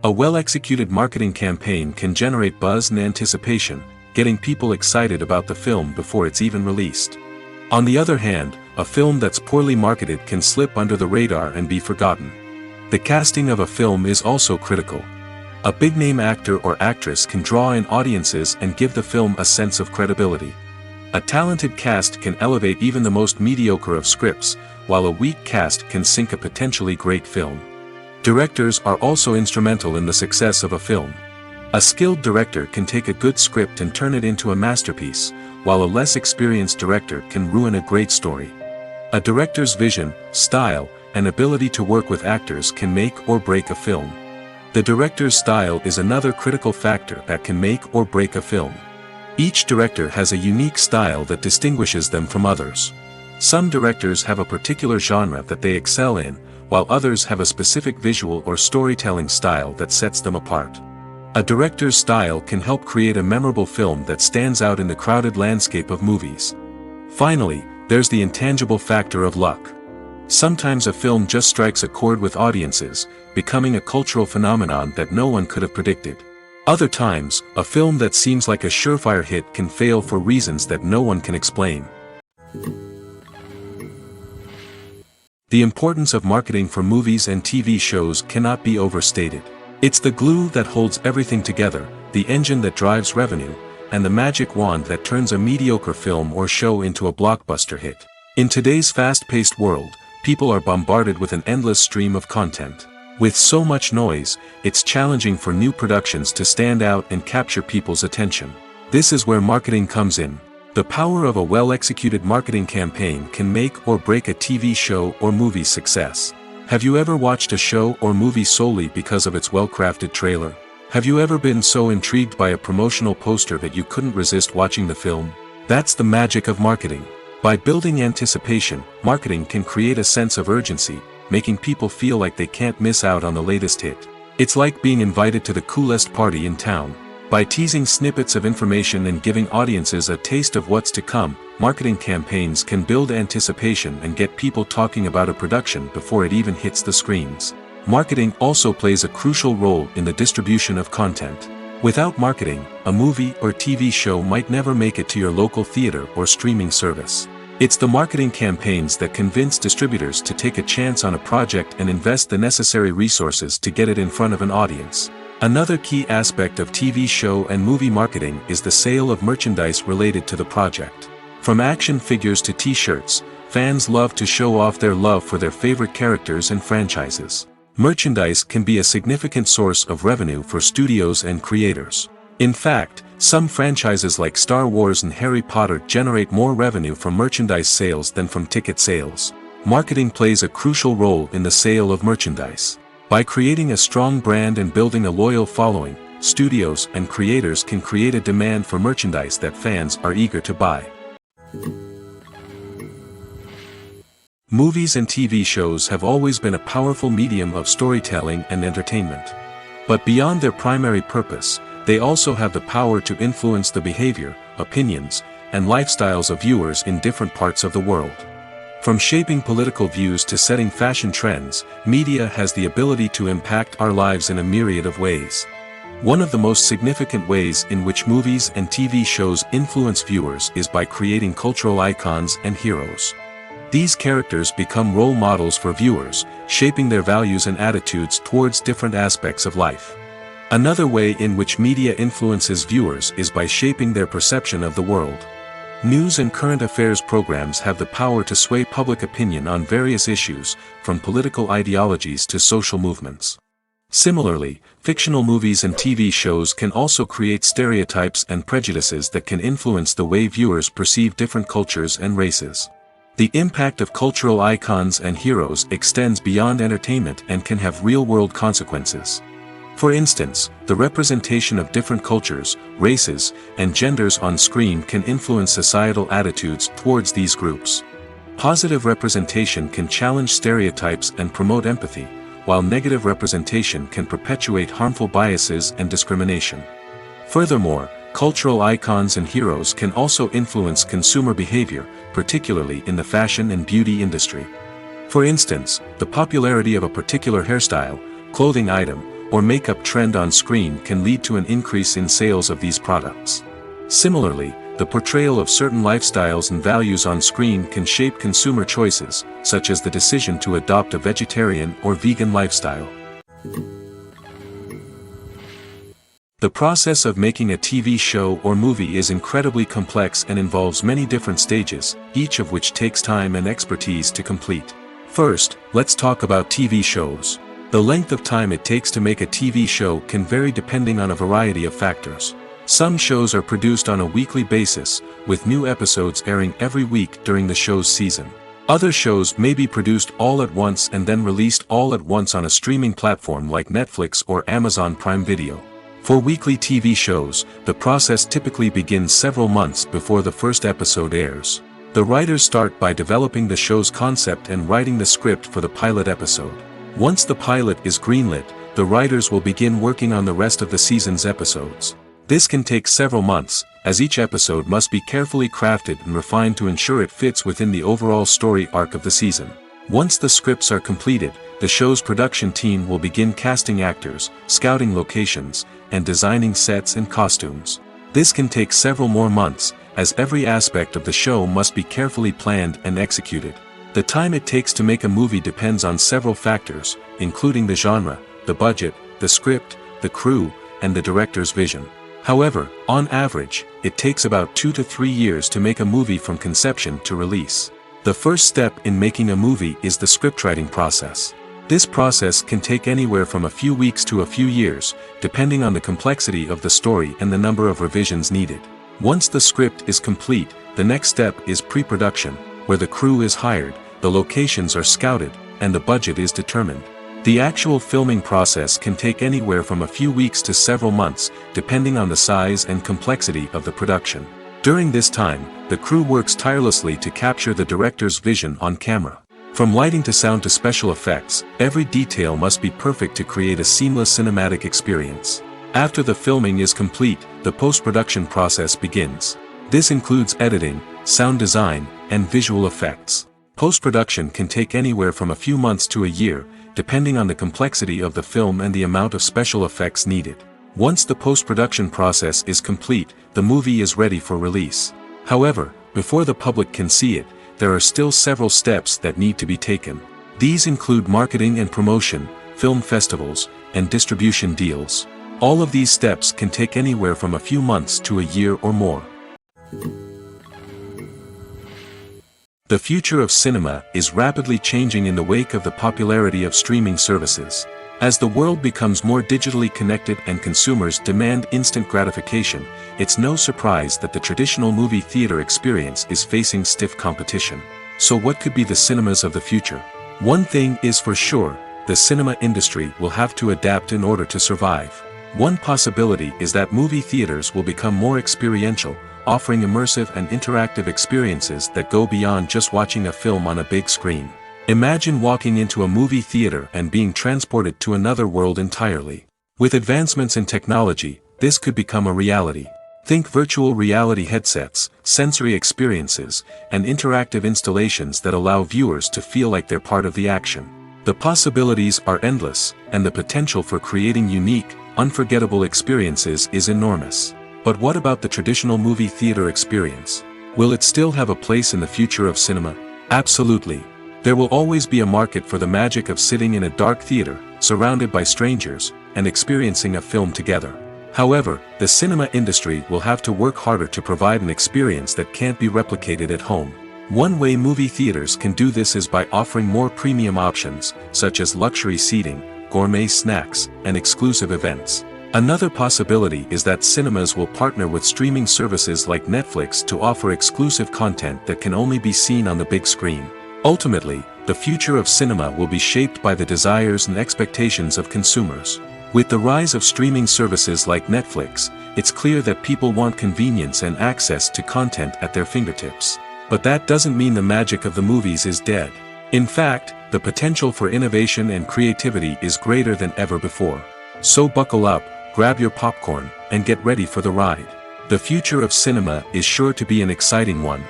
A well-executed marketing campaign can generate buzz and anticipation, getting people excited about the film before it's even released. On the other hand, a film that's poorly marketed can slip under the radar and be forgotten. The casting of a film is also critical. A big-name actor or actress can draw in audiences and give the film a sense of credibility. A talented cast can elevate even the most mediocre of scripts, while a weak cast can sink a potentially great film. Directors are also instrumental in the success of a film. A skilled director can take a good script and turn it into a masterpiece, while a less experienced director can ruin a great story. A director's vision, style, and ability to work with actors can make or break a film. The director's style is another critical factor that can make or break a film. Each director has a unique style that distinguishes them from others. Some directors have a particular genre that they excel in, while others have a specific visual or storytelling style that sets them apart. A director's style can help create a memorable film that stands out in the crowded landscape of movies. Finally, there's the intangible factor of luck. Sometimes a film just strikes a chord with audiences, becoming a cultural phenomenon that no one could have predicted. Other times, a film that seems like a surefire hit can fail for reasons that no one can explain. The importance of marketing for movies and TV shows cannot be overstated. It's the glue that holds everything together, the engine that drives revenue, and the magic wand that turns a mediocre film or show into a blockbuster hit. In today's fast-paced world, people are bombarded with an endless stream of content. With so much noise, it's challenging for new productions to stand out and capture people's attention. This is where marketing comes in. The power of a well-executed marketing campaign can make or break a TV show or movie's success. Have you ever watched a show or movie solely because of its well-crafted trailer? Have you ever been so intrigued by a promotional poster that you couldn't resist watching the film? That's the magic of marketing. By building anticipation, marketing can create a sense of urgency, making people feel like they can't miss out on the latest hit. It's like being invited to the coolest party in town. By teasing snippets of information and giving audiences a taste of what's to come, marketing campaigns can build anticipation and get people talking about a production before it even hits the screens. Marketing also plays a crucial role in the distribution of content. Without marketing, a movie or TV show might never make it to your local theater or streaming service. It's the marketing campaigns that convince distributors to take a chance on a project and invest the necessary resources to get it in front of an audience. Another key aspect of TV show and movie marketing is the sale of merchandise related to the project. From action figures to t-shirts, fans love to show off their love for their favorite characters and franchises. Merchandise can be a significant source of revenue for studios and creators. In fact, some franchises like Star Wars and Harry Potter generate more revenue from merchandise sales than from ticket sales. Marketing plays a crucial role in the sale of merchandise. By creating a strong brand and building a loyal following, studios and creators can create a demand for merchandise that fans are eager to buy. Movies and TV shows have always been a powerful medium of storytelling and entertainment. But beyond their primary purpose, they also have the power to influence the behavior, opinions, and lifestyles of viewers in different parts of the world. From shaping political views to setting fashion trends, media has the ability to impact our lives in a myriad of ways. One of the most significant ways in which movies and TV shows influence viewers is by creating cultural icons and heroes. These characters become role models for viewers, shaping their values and attitudes towards different aspects of life. Another way in which media influences viewers is by shaping their perception of the world. News and current affairs programs have the power to sway public opinion on various issues, from political ideologies to social movements. Similarly, fictional movies and TV shows can also create stereotypes and prejudices that can influence the way viewers perceive different cultures and races. The impact of cultural icons and heroes extends beyond entertainment and can have real-world consequences. For instance, the representation of different cultures, races, and genders on screen can influence societal attitudes towards these groups. Positive representation can challenge stereotypes and promote empathy, while negative representation can perpetuate harmful biases and discrimination. Furthermore, cultural icons and heroes can also influence consumer behavior, particularly in the fashion and beauty industry. For instance, the popularity of a particular hairstyle, clothing item, or makeup trend on screen can lead to an increase in sales of these products. Similarly, the portrayal of certain lifestyles and values on screen can shape consumer choices, such as the decision to adopt a vegetarian or vegan lifestyle. The process of making a TV show or movie is incredibly complex and involves many different stages, each of which takes time and expertise to complete. First, let's talk about TV shows. The length of time it takes to make a TV show can vary depending on a variety of factors. Some shows are produced on a weekly basis, with new episodes airing every week during the show's season. Other shows may be produced all at once and then released all at once on a streaming platform like Netflix or Amazon Prime Video. For weekly TV shows, the process typically begins several months before the first episode airs. The writers start by developing the show's concept and writing the script for the pilot episode. Once the pilot is greenlit, the writers will begin working on the rest of the season's episodes. This can take several months, as each episode must be carefully crafted and refined to ensure it fits within the overall story arc of the season. Once the scripts are completed, the show's production team will begin casting actors, scouting locations, and designing sets and costumes. This can take several more months, as every aspect of the show must be carefully planned and executed. The time it takes to make a movie depends on several factors, including the genre, the budget, the script, the crew, and the director's vision. However, on average, it takes about 2 to 3 years to make a movie from conception to release. The first step in making a movie is the scriptwriting process. This process can take anywhere from a few weeks to a few years, depending on the complexity of the story and the number of revisions needed. Once the script is complete, the next step is pre-production, where the crew is hired, the locations are scouted, and the budget is determined. The actual filming process can take anywhere from a few weeks to several months, depending on the size and complexity of the production. During this time, the crew works tirelessly to capture the director's vision on camera. From lighting to sound to special effects, every detail must be perfect to create a seamless cinematic experience. After the filming is complete, the post-production process begins. This includes editing, sound design, and visual effects. Post-production can take anywhere from a few months to a year, depending on the complexity of the film and the amount of special effects needed. Once the post-production process is complete, the movie is ready for release. However, before the public can see it, there are still several steps that need to be taken. These include marketing and promotion, film festivals, and distribution deals. All of these steps can take anywhere from a few months to a year or more. The future of cinema is rapidly changing in the wake of the popularity of streaming services. As the world becomes more digitally connected and consumers demand instant gratification, it's no surprise that the traditional movie theater experience is facing stiff competition. So what could be the cinemas of the future? One thing is for sure, the cinema industry will have to adapt in order to survive. One possibility is that movie theaters will become more experiential, offering immersive and interactive experiences that go beyond just watching a film on a big screen. Imagine walking into a movie theater and being transported to another world entirely. With advancements in technology, this could become a reality. Think virtual reality headsets, sensory experiences, and interactive installations that allow viewers to feel like they're part of the action. The possibilities are endless, and the potential for creating unique, unforgettable experiences is enormous. But what about the traditional movie theater experience? Will it still have a place in the future of cinema? Absolutely. There will always be a market for the magic of sitting in a dark theater, surrounded by strangers, and experiencing a film together. However, the cinema industry will have to work harder to provide an experience that can't be replicated at home. One way movie theaters can do this is by offering more premium options, such as luxury seating, gourmet snacks, and exclusive events. Another possibility is that cinemas will partner with streaming services like Netflix to offer exclusive content that can only be seen on the big screen. Ultimately, the future of cinema will be shaped by the desires and expectations of consumers. With the rise of streaming services like Netflix, it's clear that people want convenience and access to content at their fingertips. But that doesn't mean the magic of the movies is dead. In fact, the potential for innovation and creativity is greater than ever before. So buckle up, grab your popcorn, and get ready for the ride. The future of cinema is sure to be an exciting one.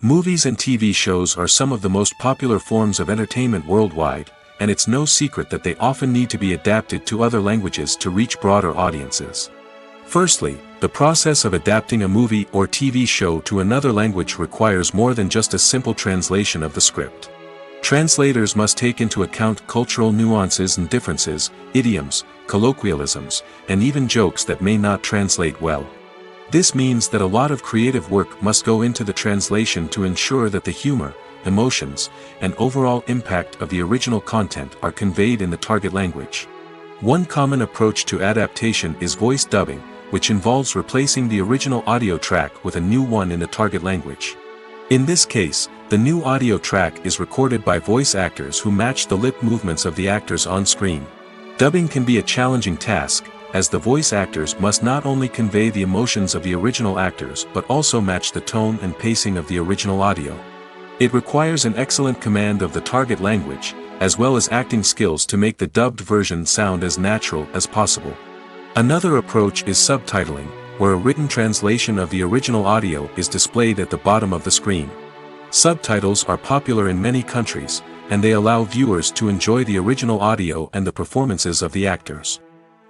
Movies and TV shows are some of the most popular forms of entertainment worldwide, and it's no secret that they often need to be adapted to other languages to reach broader audiences. Firstly, the process of adapting a movie or TV show to another language requires more than just a simple translation of the script. Translators must take into account cultural nuances and differences, idioms, colloquialisms, and even jokes that may not translate well. This means that a lot of creative work must go into the translation to ensure that the humor, emotions, and overall impact of the original content are conveyed in the target language. One common approach to adaptation is voice dubbing, which involves replacing the original audio track with a new one in the target language. In this case, the new audio track is recorded by voice actors who match the lip movements of the actors on screen. Dubbing can be a challenging task, as the voice actors must not only convey the emotions of the original actors but also match the tone and pacing of the original audio. It requires an excellent command of the target language, as well as acting skills to make the dubbed version sound as natural as possible. Another approach is subtitling, where a written translation of the original audio is displayed at the bottom of the screen. Subtitles are popular in many countries, and they allow viewers to enjoy the original audio and the performances of the actors.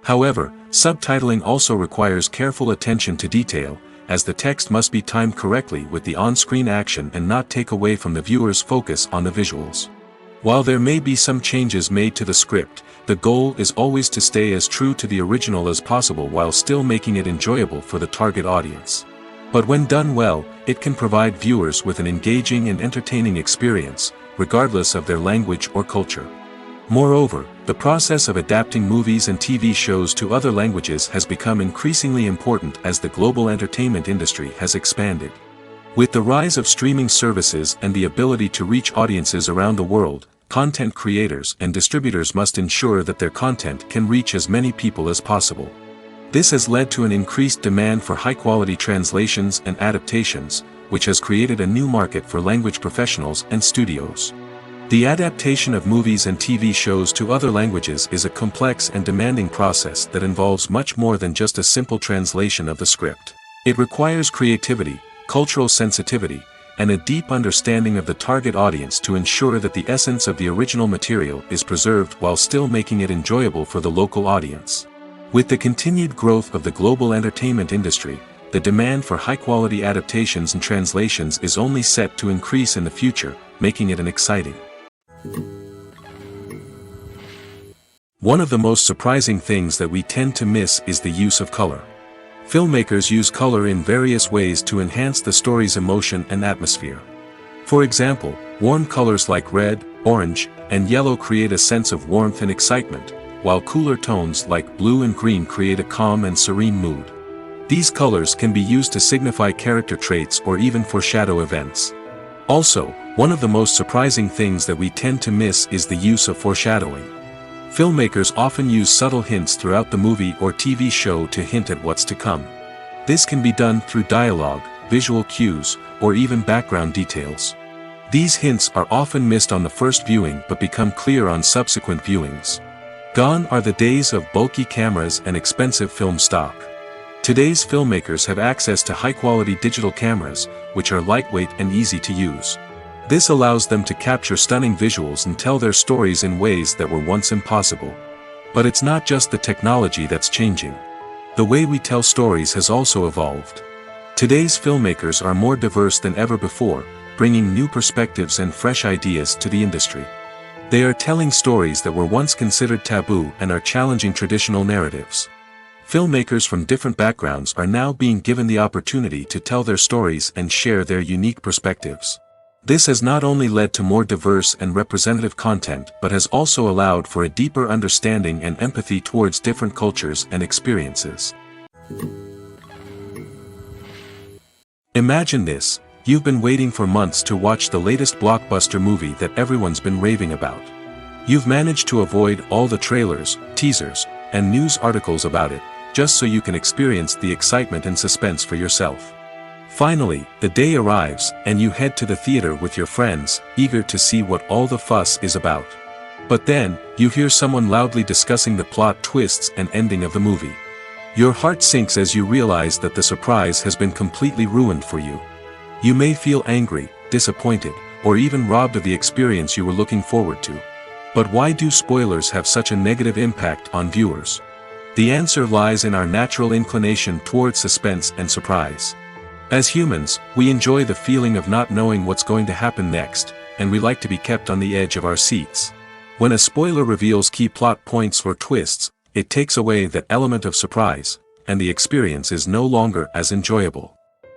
However, subtitling also requires careful attention to detail, as the text must be timed correctly with the on-screen action and not take away from the viewer's focus on the visuals. While there may be some changes made to the script, the goal is always to stay as true to the original as possible while still making it enjoyable for the target audience. But when done well, it can provide viewers with an engaging and entertaining experience, regardless of their language or culture. Moreover, the process of adapting movies and TV shows to other languages has become increasingly important as the global entertainment industry has expanded. With the rise of streaming services and the ability to reach audiences around the world, content creators and distributors must ensure that their content can reach as many people as possible. This has led to an increased demand for high-quality translations and adaptations, which has created a new market for language professionals and studios. The adaptation of movies and TV shows to other languages is a complex and demanding process that involves much more than just a simple translation of the script. It requires creativity, cultural sensitivity, and a deep understanding of the target audience to ensure that the essence of the original material is preserved while still making it enjoyable for the local audience. With the continued growth of the global entertainment industry, the demand for high-quality adaptations and translations is only set to increase in the future, making it an exciting. One of the most surprising things that we tend to miss is the use of color. Filmmakers use color in various ways to enhance the story's emotion and atmosphere. For example, warm colors like red, orange, and yellow create a sense of warmth and excitement, while cooler tones like blue and green create a calm and serene mood. These colors can be used to signify character traits or even foreshadow events. Also, one of the most surprising things that we tend to miss is the use of foreshadowing. Filmmakers often use subtle hints throughout the movie or TV show to hint at what's to come. This can be done through dialogue, visual cues, or even background details. These hints are often missed on the first viewing but become clear on subsequent viewings. Gone are the days of bulky cameras and expensive film stock. Today's filmmakers have access to high-quality digital cameras, which are lightweight and easy to use. This allows them to capture stunning visuals and tell their stories in ways that were once impossible. But it's not just the technology that's changing. The way we tell stories has also evolved. Today's filmmakers are more diverse than ever before, bringing new perspectives and fresh ideas to the industry. They are telling stories that were once considered taboo and are challenging traditional narratives. Filmmakers from different backgrounds are now being given the opportunity to tell their stories and share their unique perspectives. This has not only led to more diverse and representative content but has also allowed for a deeper understanding and empathy towards different cultures and experiences. Imagine this: you've been waiting for months to watch the latest blockbuster movie that everyone's been raving about. You've managed to avoid all the trailers, teasers, and news articles about it, just so you can experience the excitement and suspense for yourself. Finally, the day arrives, and you head to the theater with your friends, eager to see what all the fuss is about. But then, you hear someone loudly discussing the plot twists and ending of the movie. Your heart sinks as you realize that the surprise has been completely ruined for you. You may feel angry, disappointed, or even robbed of the experience you were looking forward to. But why do spoilers have such a negative impact on viewers? The answer lies in our natural inclination toward suspense and surprise. As humans, we enjoy the feeling of not knowing what's going to happen next, and we like to be kept on the edge of our seats. When a spoiler reveals key plot points or twists, it takes away that element of surprise, and the experience is no longer as enjoyable.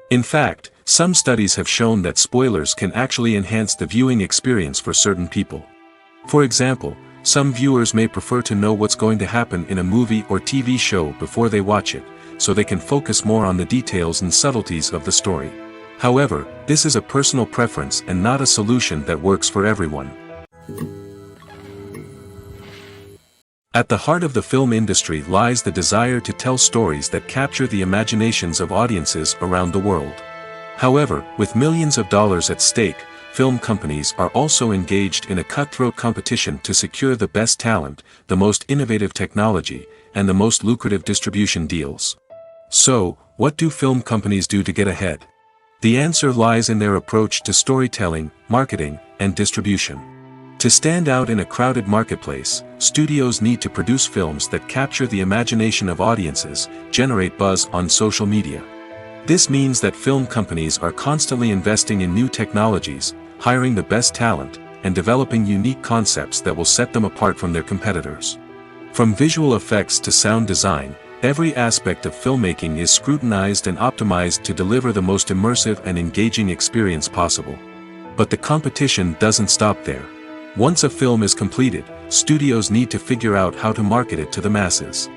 In fact, some studies have shown that spoilers can actually enhance the viewing experience for certain people. For example, some viewers may prefer to know what's going to happen in a movie or TV show before they watch it, so they can focus more on the details and subtleties of the story. However, this is a personal preference and not a solution that works for everyone. At the heart of the film industry lies the desire to tell stories that capture the imaginations of audiences around the world. However, with millions of dollars at stake, film companies are also engaged in a cutthroat competition to secure the best talent, the most innovative technology, and the most lucrative distribution deals. So, what do film companies do to get ahead? The answer lies in their approach to storytelling, marketing, and distribution. To stand out in a crowded marketplace, studios need to produce films that capture the imagination of audiences, generate buzz on social media. This means that film companies are constantly investing in new technologies, hiring the best talent, and developing unique concepts that will set them apart from their competitors. From visual effects to sound design, every aspect of filmmaking is scrutinized and optimized to deliver the most immersive and engaging experience possible. But the competition doesn't stop there. Once a film is completed, studios need to figure out how to market it to the masses.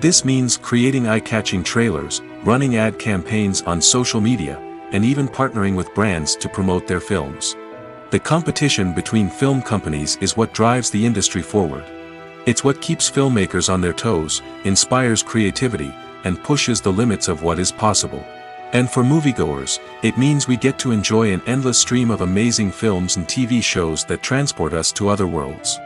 This means creating eye-catching trailers, running ad campaigns on social media, and even partnering with brands to promote their films. The competition between film companies is what drives the industry forward. It's what keeps filmmakers on their toes, inspires creativity, and pushes the limits of what is possible. And for moviegoers, it means we get to enjoy an endless stream of amazing films and TV shows that transport us to other worlds.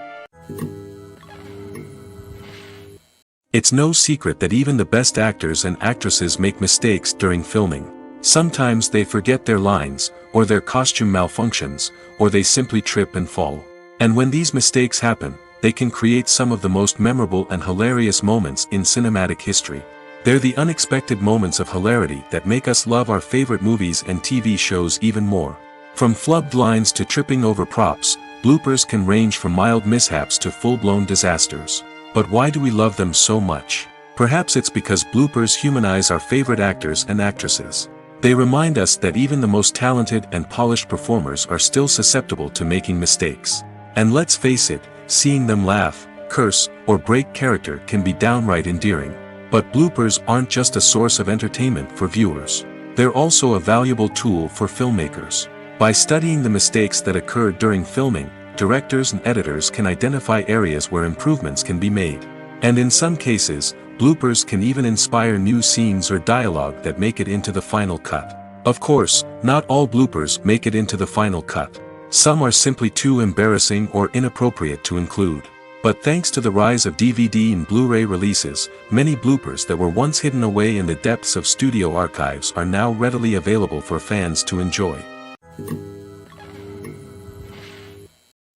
It's no secret that even the best actors and actresses make mistakes during filming. Sometimes they forget their lines, or their costume malfunctions, or they simply trip and fall. And when these mistakes happen, they can create some of the most memorable and hilarious moments in cinematic history. They're the unexpected moments of hilarity that make us love our favorite movies and TV shows even more. From flubbed lines to tripping over props, bloopers can range from mild mishaps to full-blown disasters. But why do we love them so much? Perhaps it's because bloopers humanize our favorite actors and actresses. They remind us that even the most talented and polished performers are still susceptible to making mistakes. And let's face it, seeing them laugh, curse, or break character can be downright endearing. But bloopers aren't just a source of entertainment for viewers. They're also a valuable tool for filmmakers. By studying the mistakes that occurred during filming, directors and editors can identify areas where improvements can be made. And in some cases, bloopers can even inspire new scenes or dialogue that make it into the final cut. Of course, not all bloopers make it into the final cut. Some are simply too embarrassing or inappropriate to include. But thanks to the rise of DVD and Blu-ray releases, many bloopers that were once hidden away in the depths of studio archives are now readily available for fans to enjoy.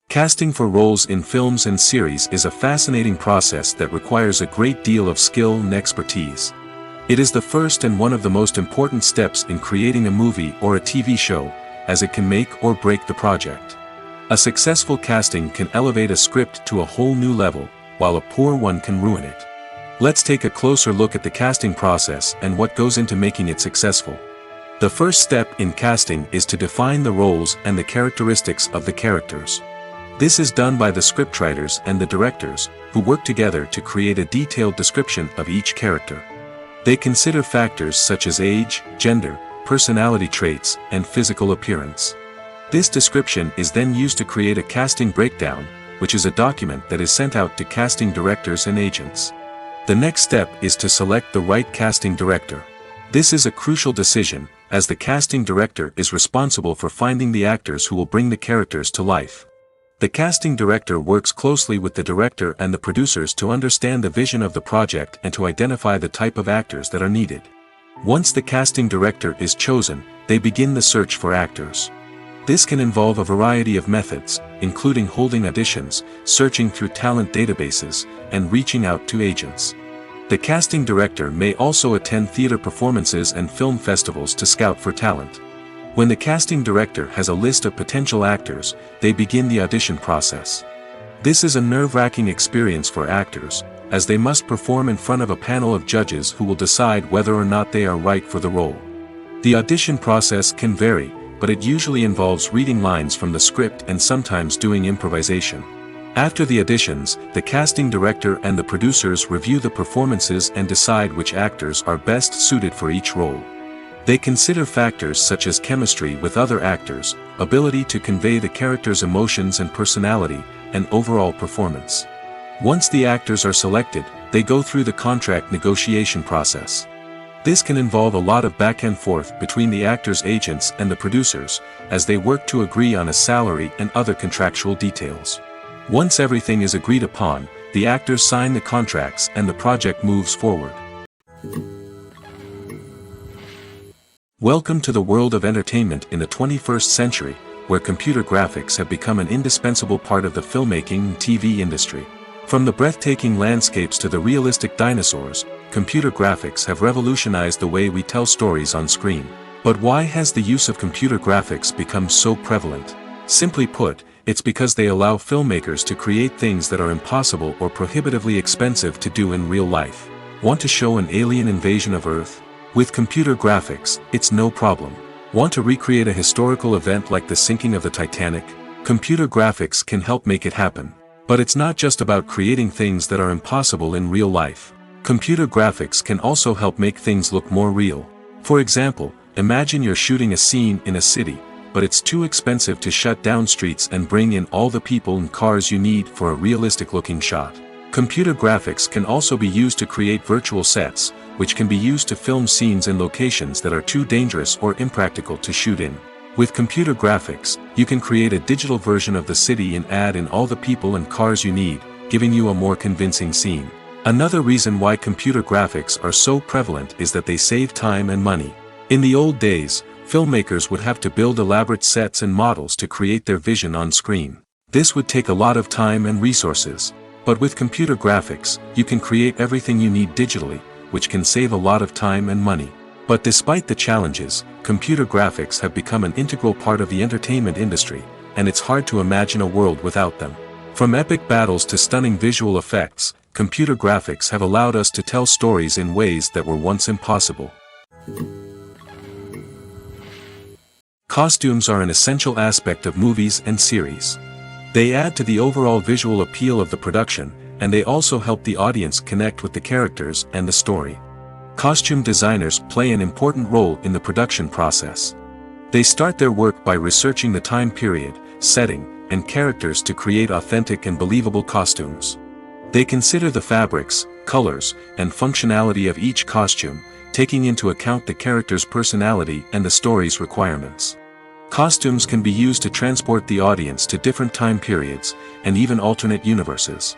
Casting for roles in films and series is a fascinating process that requires a great deal of skill and expertise. It is the first and one of the most important steps in creating a movie or a TV show, as it can make or break the project. A successful casting can elevate a script to a whole new level, while a poor one can ruin it. Let's take a closer look at the casting process and what goes into making it successful. The first step in casting is to define the roles and the characteristics of the characters. This is done by the scriptwriters and the directors, who work together to create a detailed description of each character. They consider factors such as age, gender, personality traits, and physical appearance. This description is then used to create a casting breakdown, which is a document that is sent out to casting directors and agents. The next step is to select the right casting director. This is a crucial decision, as the casting director is responsible for finding the actors who will bring the characters to life. The casting director works closely with the director and the producers to understand the vision of the project and to identify the type of actors that are needed. Once the casting director is chosen, they begin the search for actors. This can involve a variety of methods, including holding auditions, searching through talent databases, and reaching out to agents. The casting director may also attend theater performances and film festivals to scout for talent. When the casting director has a list of potential actors, they begin the audition process. This is a nerve-wracking experience for actors, as they must perform in front of a panel of judges who will decide whether or not they are right for the role. The audition process can vary, but it usually involves reading lines from the script and sometimes doing improvisation. After the auditions, the casting director and the producers review the performances and decide which actors are best suited for each role. They consider factors such as chemistry with other actors, ability to convey the character's emotions and personality, and overall performance. Once the actors are selected, they go through the contract negotiation process. This can involve a lot of back and forth between the actors' agents and the producers, as they work to agree on a salary and other contractual details. Once everything is agreed upon, the actors sign the contracts and the project moves forward. Welcome to the world of entertainment in the 21st century, where computer graphics have become an indispensable part of the filmmaking and TV industry. From the breathtaking landscapes to the realistic dinosaurs, computer graphics have revolutionized the way we tell stories on screen. But why has the use of computer graphics become so prevalent? Simply put, it's because they allow filmmakers to create things that are impossible or prohibitively expensive to do in real life. Want to show an alien invasion of Earth? With computer graphics, it's no problem. Want to recreate a historical event like the sinking of the Titanic? Computer graphics can help make it happen. But it's not just about creating things that are impossible in real life. Computer graphics can also help make things look more real. For example, imagine you're shooting a scene in a city, but it's too expensive to shut down streets and bring in all the people and cars you need for a realistic-looking shot. Computer graphics can also be used to create virtual sets, which can be used to film scenes in locations that are too dangerous or impractical to shoot in. With computer graphics, you can create a digital version of the city and add in all the people and cars you need, giving you a more convincing scene. Another reason why computer graphics are so prevalent is that they save time and money. In the old days, filmmakers would have to build elaborate sets and models to create their vision on screen. This would take a lot of time and resources. But with computer graphics, you can create everything you need digitally, which can save a lot of time and money. But despite the challenges, computer graphics have become an integral part of the entertainment industry, and it's hard to imagine a world without them. From epic battles to stunning visual effects, computer graphics have allowed us to tell stories in ways that were once impossible. Costumes are an essential aspect of movies and series. They add to the overall visual appeal of the production, and they also help the audience connect with the characters and the story. Costume designers play an important role in the production process. They start their work by researching the time period, setting, and characters to create authentic and believable costumes. They consider the fabrics, colors, and functionality of each costume, taking into account the character's personality and the story's requirements. Costumes can be used to transport the audience to different time periods, and even alternate universes.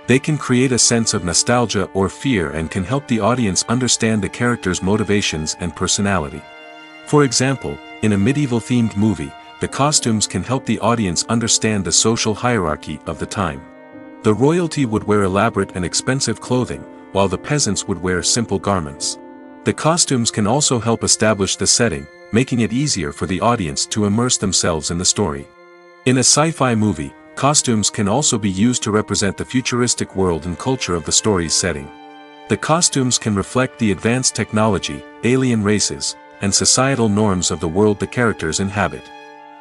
They can create a sense of nostalgia or fear and can help the audience understand the character's motivations and personality. For example, in a medieval-themed movie, the costumes can help the audience understand the social hierarchy of the time. The royalty would wear elaborate and expensive clothing, while the peasants would wear simple garments. The costumes can also help establish the setting, making it easier for the audience to immerse themselves in the story. In a sci-fi movie, costumes can also be used to represent the futuristic world and culture of the story's setting. The costumes can reflect the advanced technology, alien races, and societal norms of the world the characters inhabit.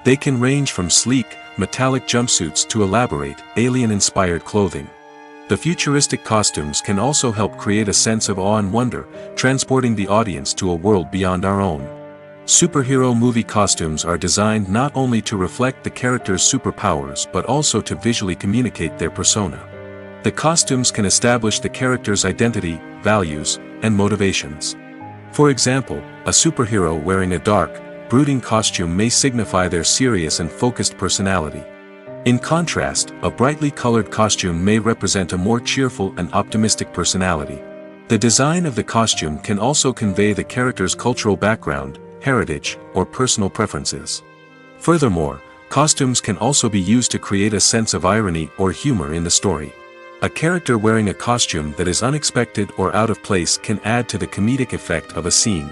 They can range from sleek, metallic jumpsuits to elaborate, alien-inspired clothing. The futuristic costumes can also help create a sense of awe and wonder, transporting the audience to a world beyond our own. Superhero movie costumes are designed not only to reflect the character's superpowers but also to visually communicate their persona. The costumes can establish the character's identity, values, and motivations. For example, a superhero wearing a dark, brooding costume may signify their serious and focused personality. In contrast, a brightly colored costume may represent a more cheerful and optimistic personality. The design of the costume can also convey the character's cultural background, heritage, or personal preferences. Furthermore, costumes can also be used to create a sense of irony or humor in the story. A character wearing a costume that is unexpected or out of place can add to the comedic effect of a scene.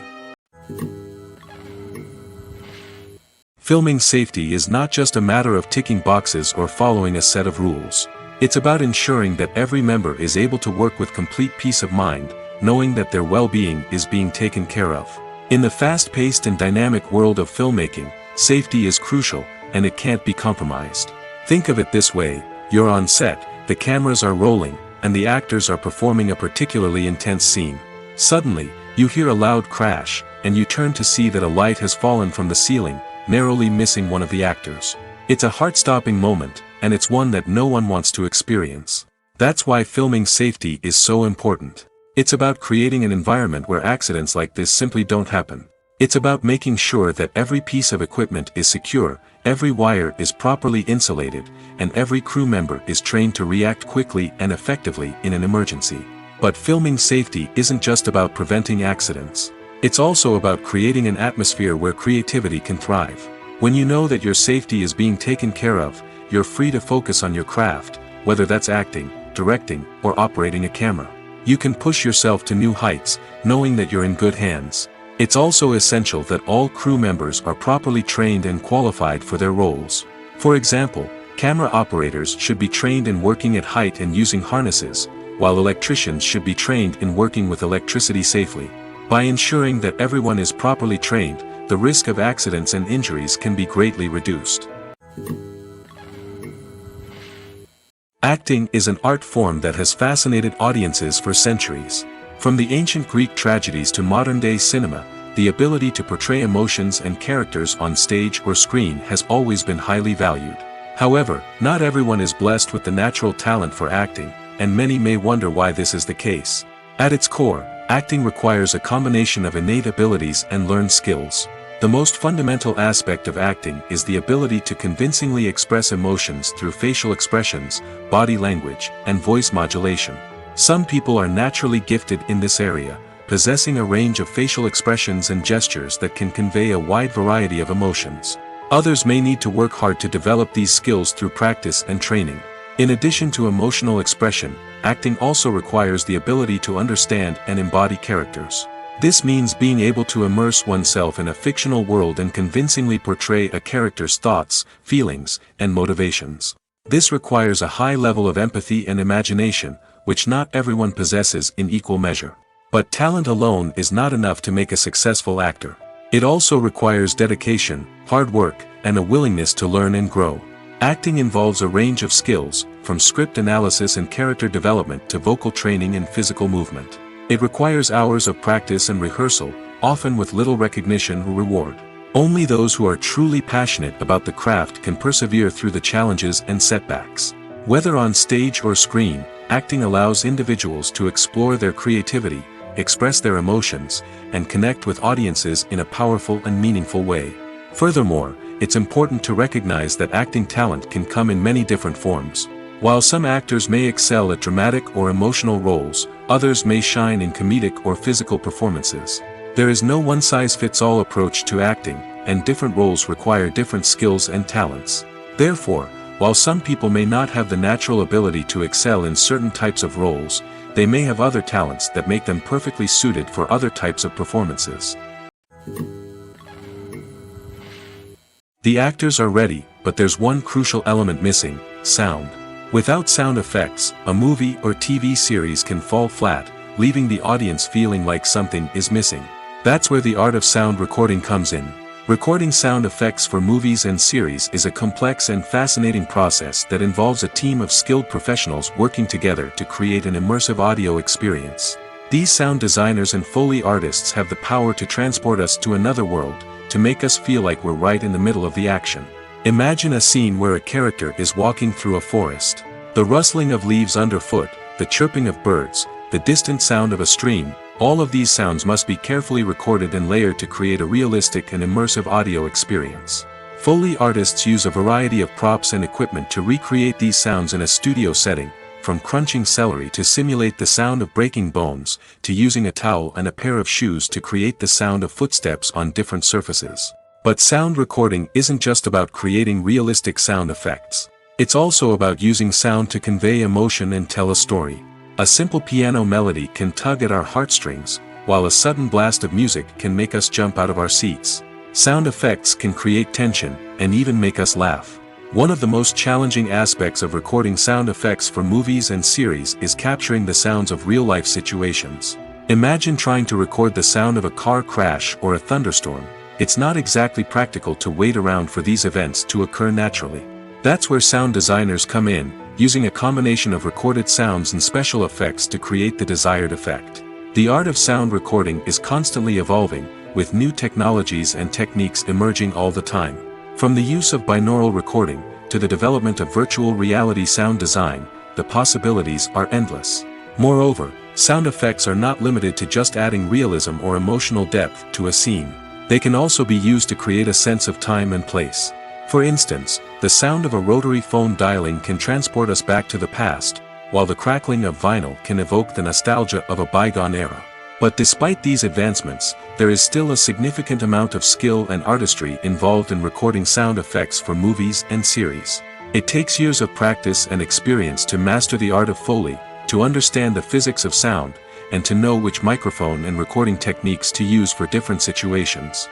Filming safety is not just a matter of ticking boxes or following a set of rules. It's about ensuring that every member is able to work with complete peace of mind, knowing that their well-being is being taken care of. In the fast-paced and dynamic world of filmmaking, safety is crucial, and it can't be compromised. Think of it this way: You're on set, the cameras are rolling, and the actors are performing a particularly intense scene. Suddenly, you hear a loud crash, and you turn to see that a light has fallen from the ceiling, narrowly missing one of the actors. It's a heart-stopping moment, and it's one that no one wants to experience. That's why filming safety is so important. It's about creating an environment where accidents like this simply don't happen. It's about making sure that every piece of equipment is secure, every wire is properly insulated, and every crew member is trained to react quickly and effectively in an emergency. But filming safety isn't just about preventing accidents. It's also about creating an atmosphere where creativity can thrive. When you know that your safety is being taken care of, you're free to focus on your craft, whether that's acting, directing, or operating a camera. You can push yourself to new heights, knowing that you're in good hands. It's also essential that all crew members are properly trained and qualified for their roles. For example, camera operators should be trained in working at height and using harnesses, while electricians should be trained in working with electricity safely. By ensuring that everyone is properly trained, the risk of accidents and injuries can be greatly reduced. Acting is an art form that has fascinated audiences for centuries. From the ancient Greek tragedies to modern-day cinema, the ability to portray emotions and characters on stage or screen has always been highly valued. However, not everyone is blessed with the natural talent for acting, and many may wonder why this is the case. At its core, acting requires a combination of innate abilities and learned skills. The most fundamental aspect of acting is the ability to convincingly express emotions through facial expressions, body language, and voice modulation. Some people are naturally gifted in this area, possessing a range of facial expressions and gestures that can convey a wide variety of emotions. Others may need to work hard to develop these skills through practice and training. In addition to emotional expression, acting also requires the ability to understand and embody characters. This means being able to immerse oneself in a fictional world and convincingly portray a character's thoughts, feelings, and motivations. This requires a high level of empathy and imagination, which not everyone possesses in equal measure. But talent alone is not enough to make a successful actor. It also requires dedication, hard work, and a willingness to learn and grow. Acting involves a range of skills, from script analysis and character development to vocal training and physical movement. It requires hours of practice and rehearsal, often with little recognition or reward. Only those who are truly passionate about the craft can persevere through the challenges and setbacks. Whether on stage or screen, acting allows individuals to explore their creativity, express their emotions, and connect with audiences in a powerful and meaningful way. Furthermore, it's important to recognize that acting talent can come in many different forms. While some actors may excel at dramatic or emotional roles, others may shine in comedic or physical performances. There is no one-size-fits-all approach to acting, and different roles require different skills and talents. Therefore, while some people may not have the natural ability to excel in certain types of roles, they may have other talents that make them perfectly suited for other types of performances. The actors are ready, but there's one crucial element missing: sound. Without sound effects, a movie or TV series can fall flat, leaving the audience feeling like something is missing. That's where the art of sound recording comes in. Recording sound effects for movies and series is a complex and fascinating process that involves a team of skilled professionals working together to create an immersive audio experience. These sound designers and Foley artists have the power to transport us to another world, to make us feel like we're right in the middle of the action. Imagine a scene where a character is walking through a forest. The rustling of leaves underfoot, the chirping of birds, the distant sound of a stream, all of these sounds must be carefully recorded and layered to create a realistic and immersive audio experience. Foley artists use a variety of props and equipment to recreate these sounds in a studio setting, from crunching celery to simulate the sound of breaking bones, to using a towel and a pair of shoes to create the sound of footsteps on different surfaces. But sound recording isn't just about creating realistic sound effects. It's also about using sound to convey emotion and tell a story. A simple piano melody can tug at our heartstrings, while a sudden blast of music can make us jump out of our seats. Sound effects can create tension, and even make us laugh. One of the most challenging aspects of recording sound effects for movies and series is capturing the sounds of real-life situations. Imagine trying to record the sound of a car crash or a thunderstorm. It's not exactly practical to wait around for these events to occur naturally. That's where sound designers come in, using a combination of recorded sounds and special effects to create the desired effect. The art of sound recording is constantly evolving, with new technologies and techniques emerging all the time. From the use of binaural recording, to the development of virtual reality sound design, the possibilities are endless. Moreover, sound effects are not limited to just adding realism or emotional depth to a scene. They can also be used to create a sense of time and place. For instance, the sound of a rotary phone dialing can transport us back to the past, while the crackling of vinyl can evoke the nostalgia of a bygone era. But despite these advancements, there is still a significant amount of skill and artistry involved in recording sound effects for movies and series. It takes years of practice and experience to master the art of Foley, to understand the physics of sound, and to know which microphone and recording techniques to use for different situations.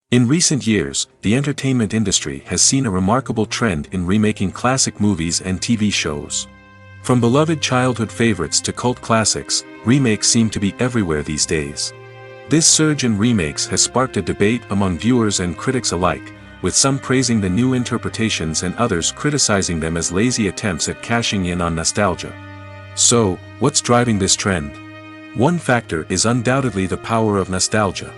In recent years, the entertainment industry has seen a remarkable trend in remaking classic movies and TV shows. From beloved childhood favorites to cult classics, remakes seem to be everywhere these days. This surge in remakes has sparked a debate among viewers and critics alike, with some praising the new interpretations and others criticizing them as lazy attempts at cashing in on nostalgia. So, what's driving this trend? One factor is undoubtedly the power of nostalgia.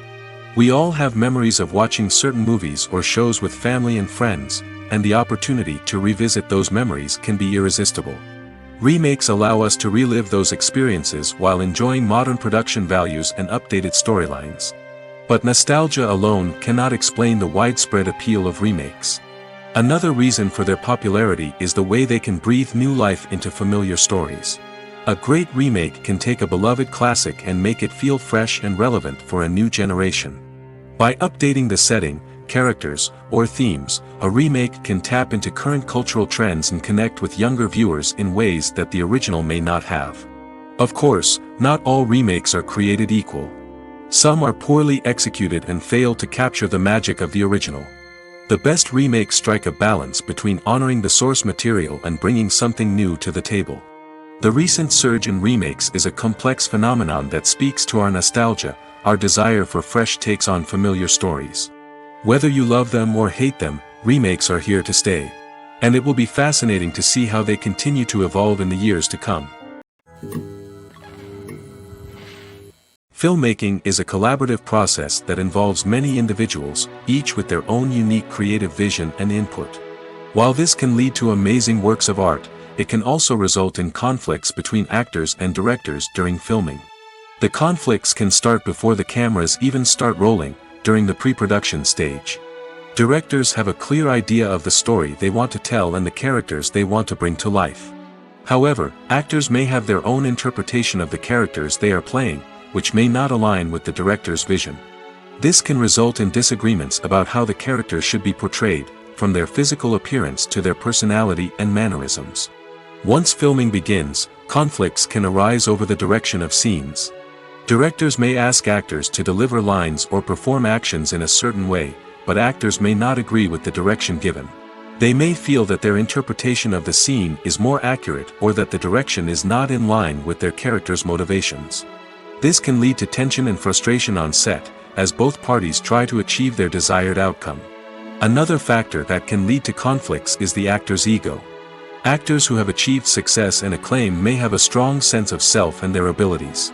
We all have memories of watching certain movies or shows with family and friends, and the opportunity to revisit those memories can be irresistible. Remakes allow us to relive those experiences while enjoying modern production values and updated storylines. But nostalgia alone cannot explain the widespread appeal of remakes. Another reason for their popularity is the way they can breathe new life into familiar stories. A great remake can take a beloved classic and make it feel fresh and relevant for a new generation. By updating the setting, characters, or themes, a remake can tap into current cultural trends and connect with younger viewers in ways that the original may not have. Of course, not all remakes are created equal. Some are poorly executed and fail to capture the magic of the original. The best remakes strike a balance between honoring the source material and bringing something new to the table. The recent surge in remakes is a complex phenomenon that speaks to our nostalgia, our desire for fresh takes on familiar stories. Whether you love them or hate them, remakes are here to stay. And it will be fascinating to see how they continue to evolve in the years to come. Filmmaking is a collaborative process that involves many individuals, each with their own unique creative vision and input. While this can lead to amazing works of art, it can also result in conflicts between actors and directors during filming. The conflicts can start before the cameras even start rolling, during the pre-production stage. Directors have a clear idea of the story they want to tell and the characters they want to bring to life. However, actors may have their own interpretation of the characters they are playing, which may not align with the director's vision. This can result in disagreements about how the characters should be portrayed, from their physical appearance to their personality and mannerisms. Once filming begins, conflicts can arise over the direction of scenes. Directors may ask actors to deliver lines or perform actions in a certain way, but actors may not agree with the direction given. They may feel that their interpretation of the scene is more accurate or that the direction is not in line with their character's motivations. This can lead to tension and frustration on set, as both parties try to achieve their desired outcome. Another factor that can lead to conflicts is the actor's ego. Actors who have achieved success and acclaim may have a strong sense of self and their abilities.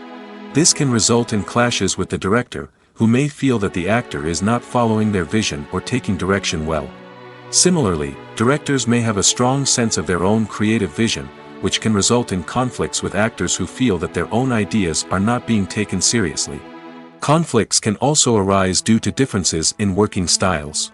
This can result in clashes with the director, who may feel that the actor is not following their vision or taking direction well. Similarly, directors may have a strong sense of their own creative vision, which can result in conflicts with actors who feel that their own ideas are not being taken seriously. Conflicts can also arise due to differences in working styles.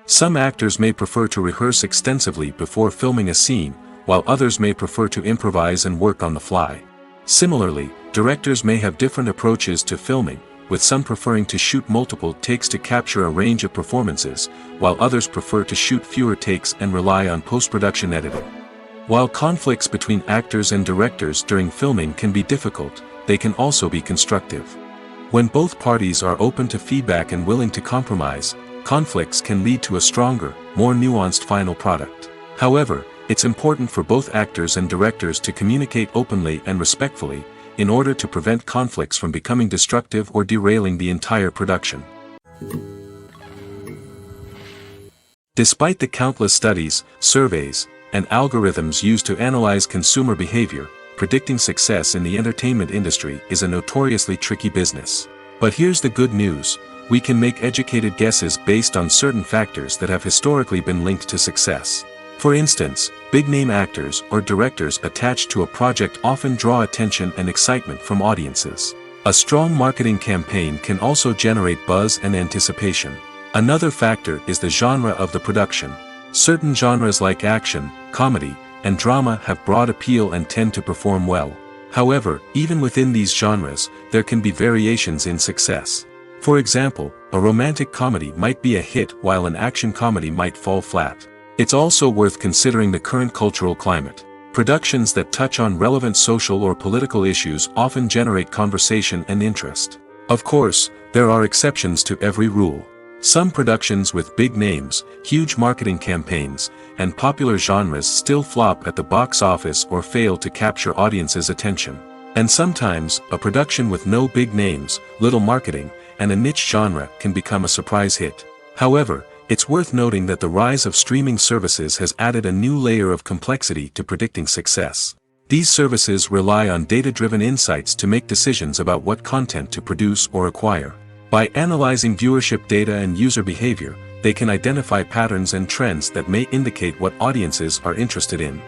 Some actors may prefer to rehearse extensively before filming a scene, while others may prefer to improvise and work on the fly. Similarly, directors may have different approaches to filming, with some preferring to shoot multiple takes to capture a range of performances, while others prefer to shoot fewer takes and rely on post-production editing. While conflicts between actors and directors during filming can be difficult, they can also be constructive. When both parties are open to feedback and willing to compromise, conflicts can lead to a stronger, more nuanced final product. However, it's important for both actors and directors to communicate openly and respectfully, in order to prevent conflicts from becoming destructive or derailing the entire production. Despite the countless studies, surveys, and algorithms used to analyze consumer behavior, predicting success in the entertainment industry is a notoriously tricky business. But here's the good news: we can make educated guesses based on certain factors that have historically been linked to success. For instance, big-name actors or directors attached to a project often draw attention and excitement from audiences. A strong marketing campaign can also generate buzz and anticipation. Another factor is the genre of the production. Certain genres like action, comedy, and drama have broad appeal and tend to perform well. However, even within these genres, there can be variations in success. For example, a romantic comedy might be a hit while an action comedy might fall flat. It's also worth considering the current cultural climate. Productions that touch on relevant social or political issues often generate conversation and interest. Of course, there are exceptions to every rule. Some productions with big names, huge marketing campaigns, and popular genres still flop at the box office or fail to capture audiences' attention. And sometimes, a production with no big names, little marketing, and a niche genre can become a surprise hit. However, it's worth noting that the rise of streaming services has added a new layer of complexity to predicting success. These services rely on data-driven insights to make decisions about what content to produce or acquire. By analyzing viewership data and user behavior, they can identify patterns and trends that may indicate what audiences are interested in.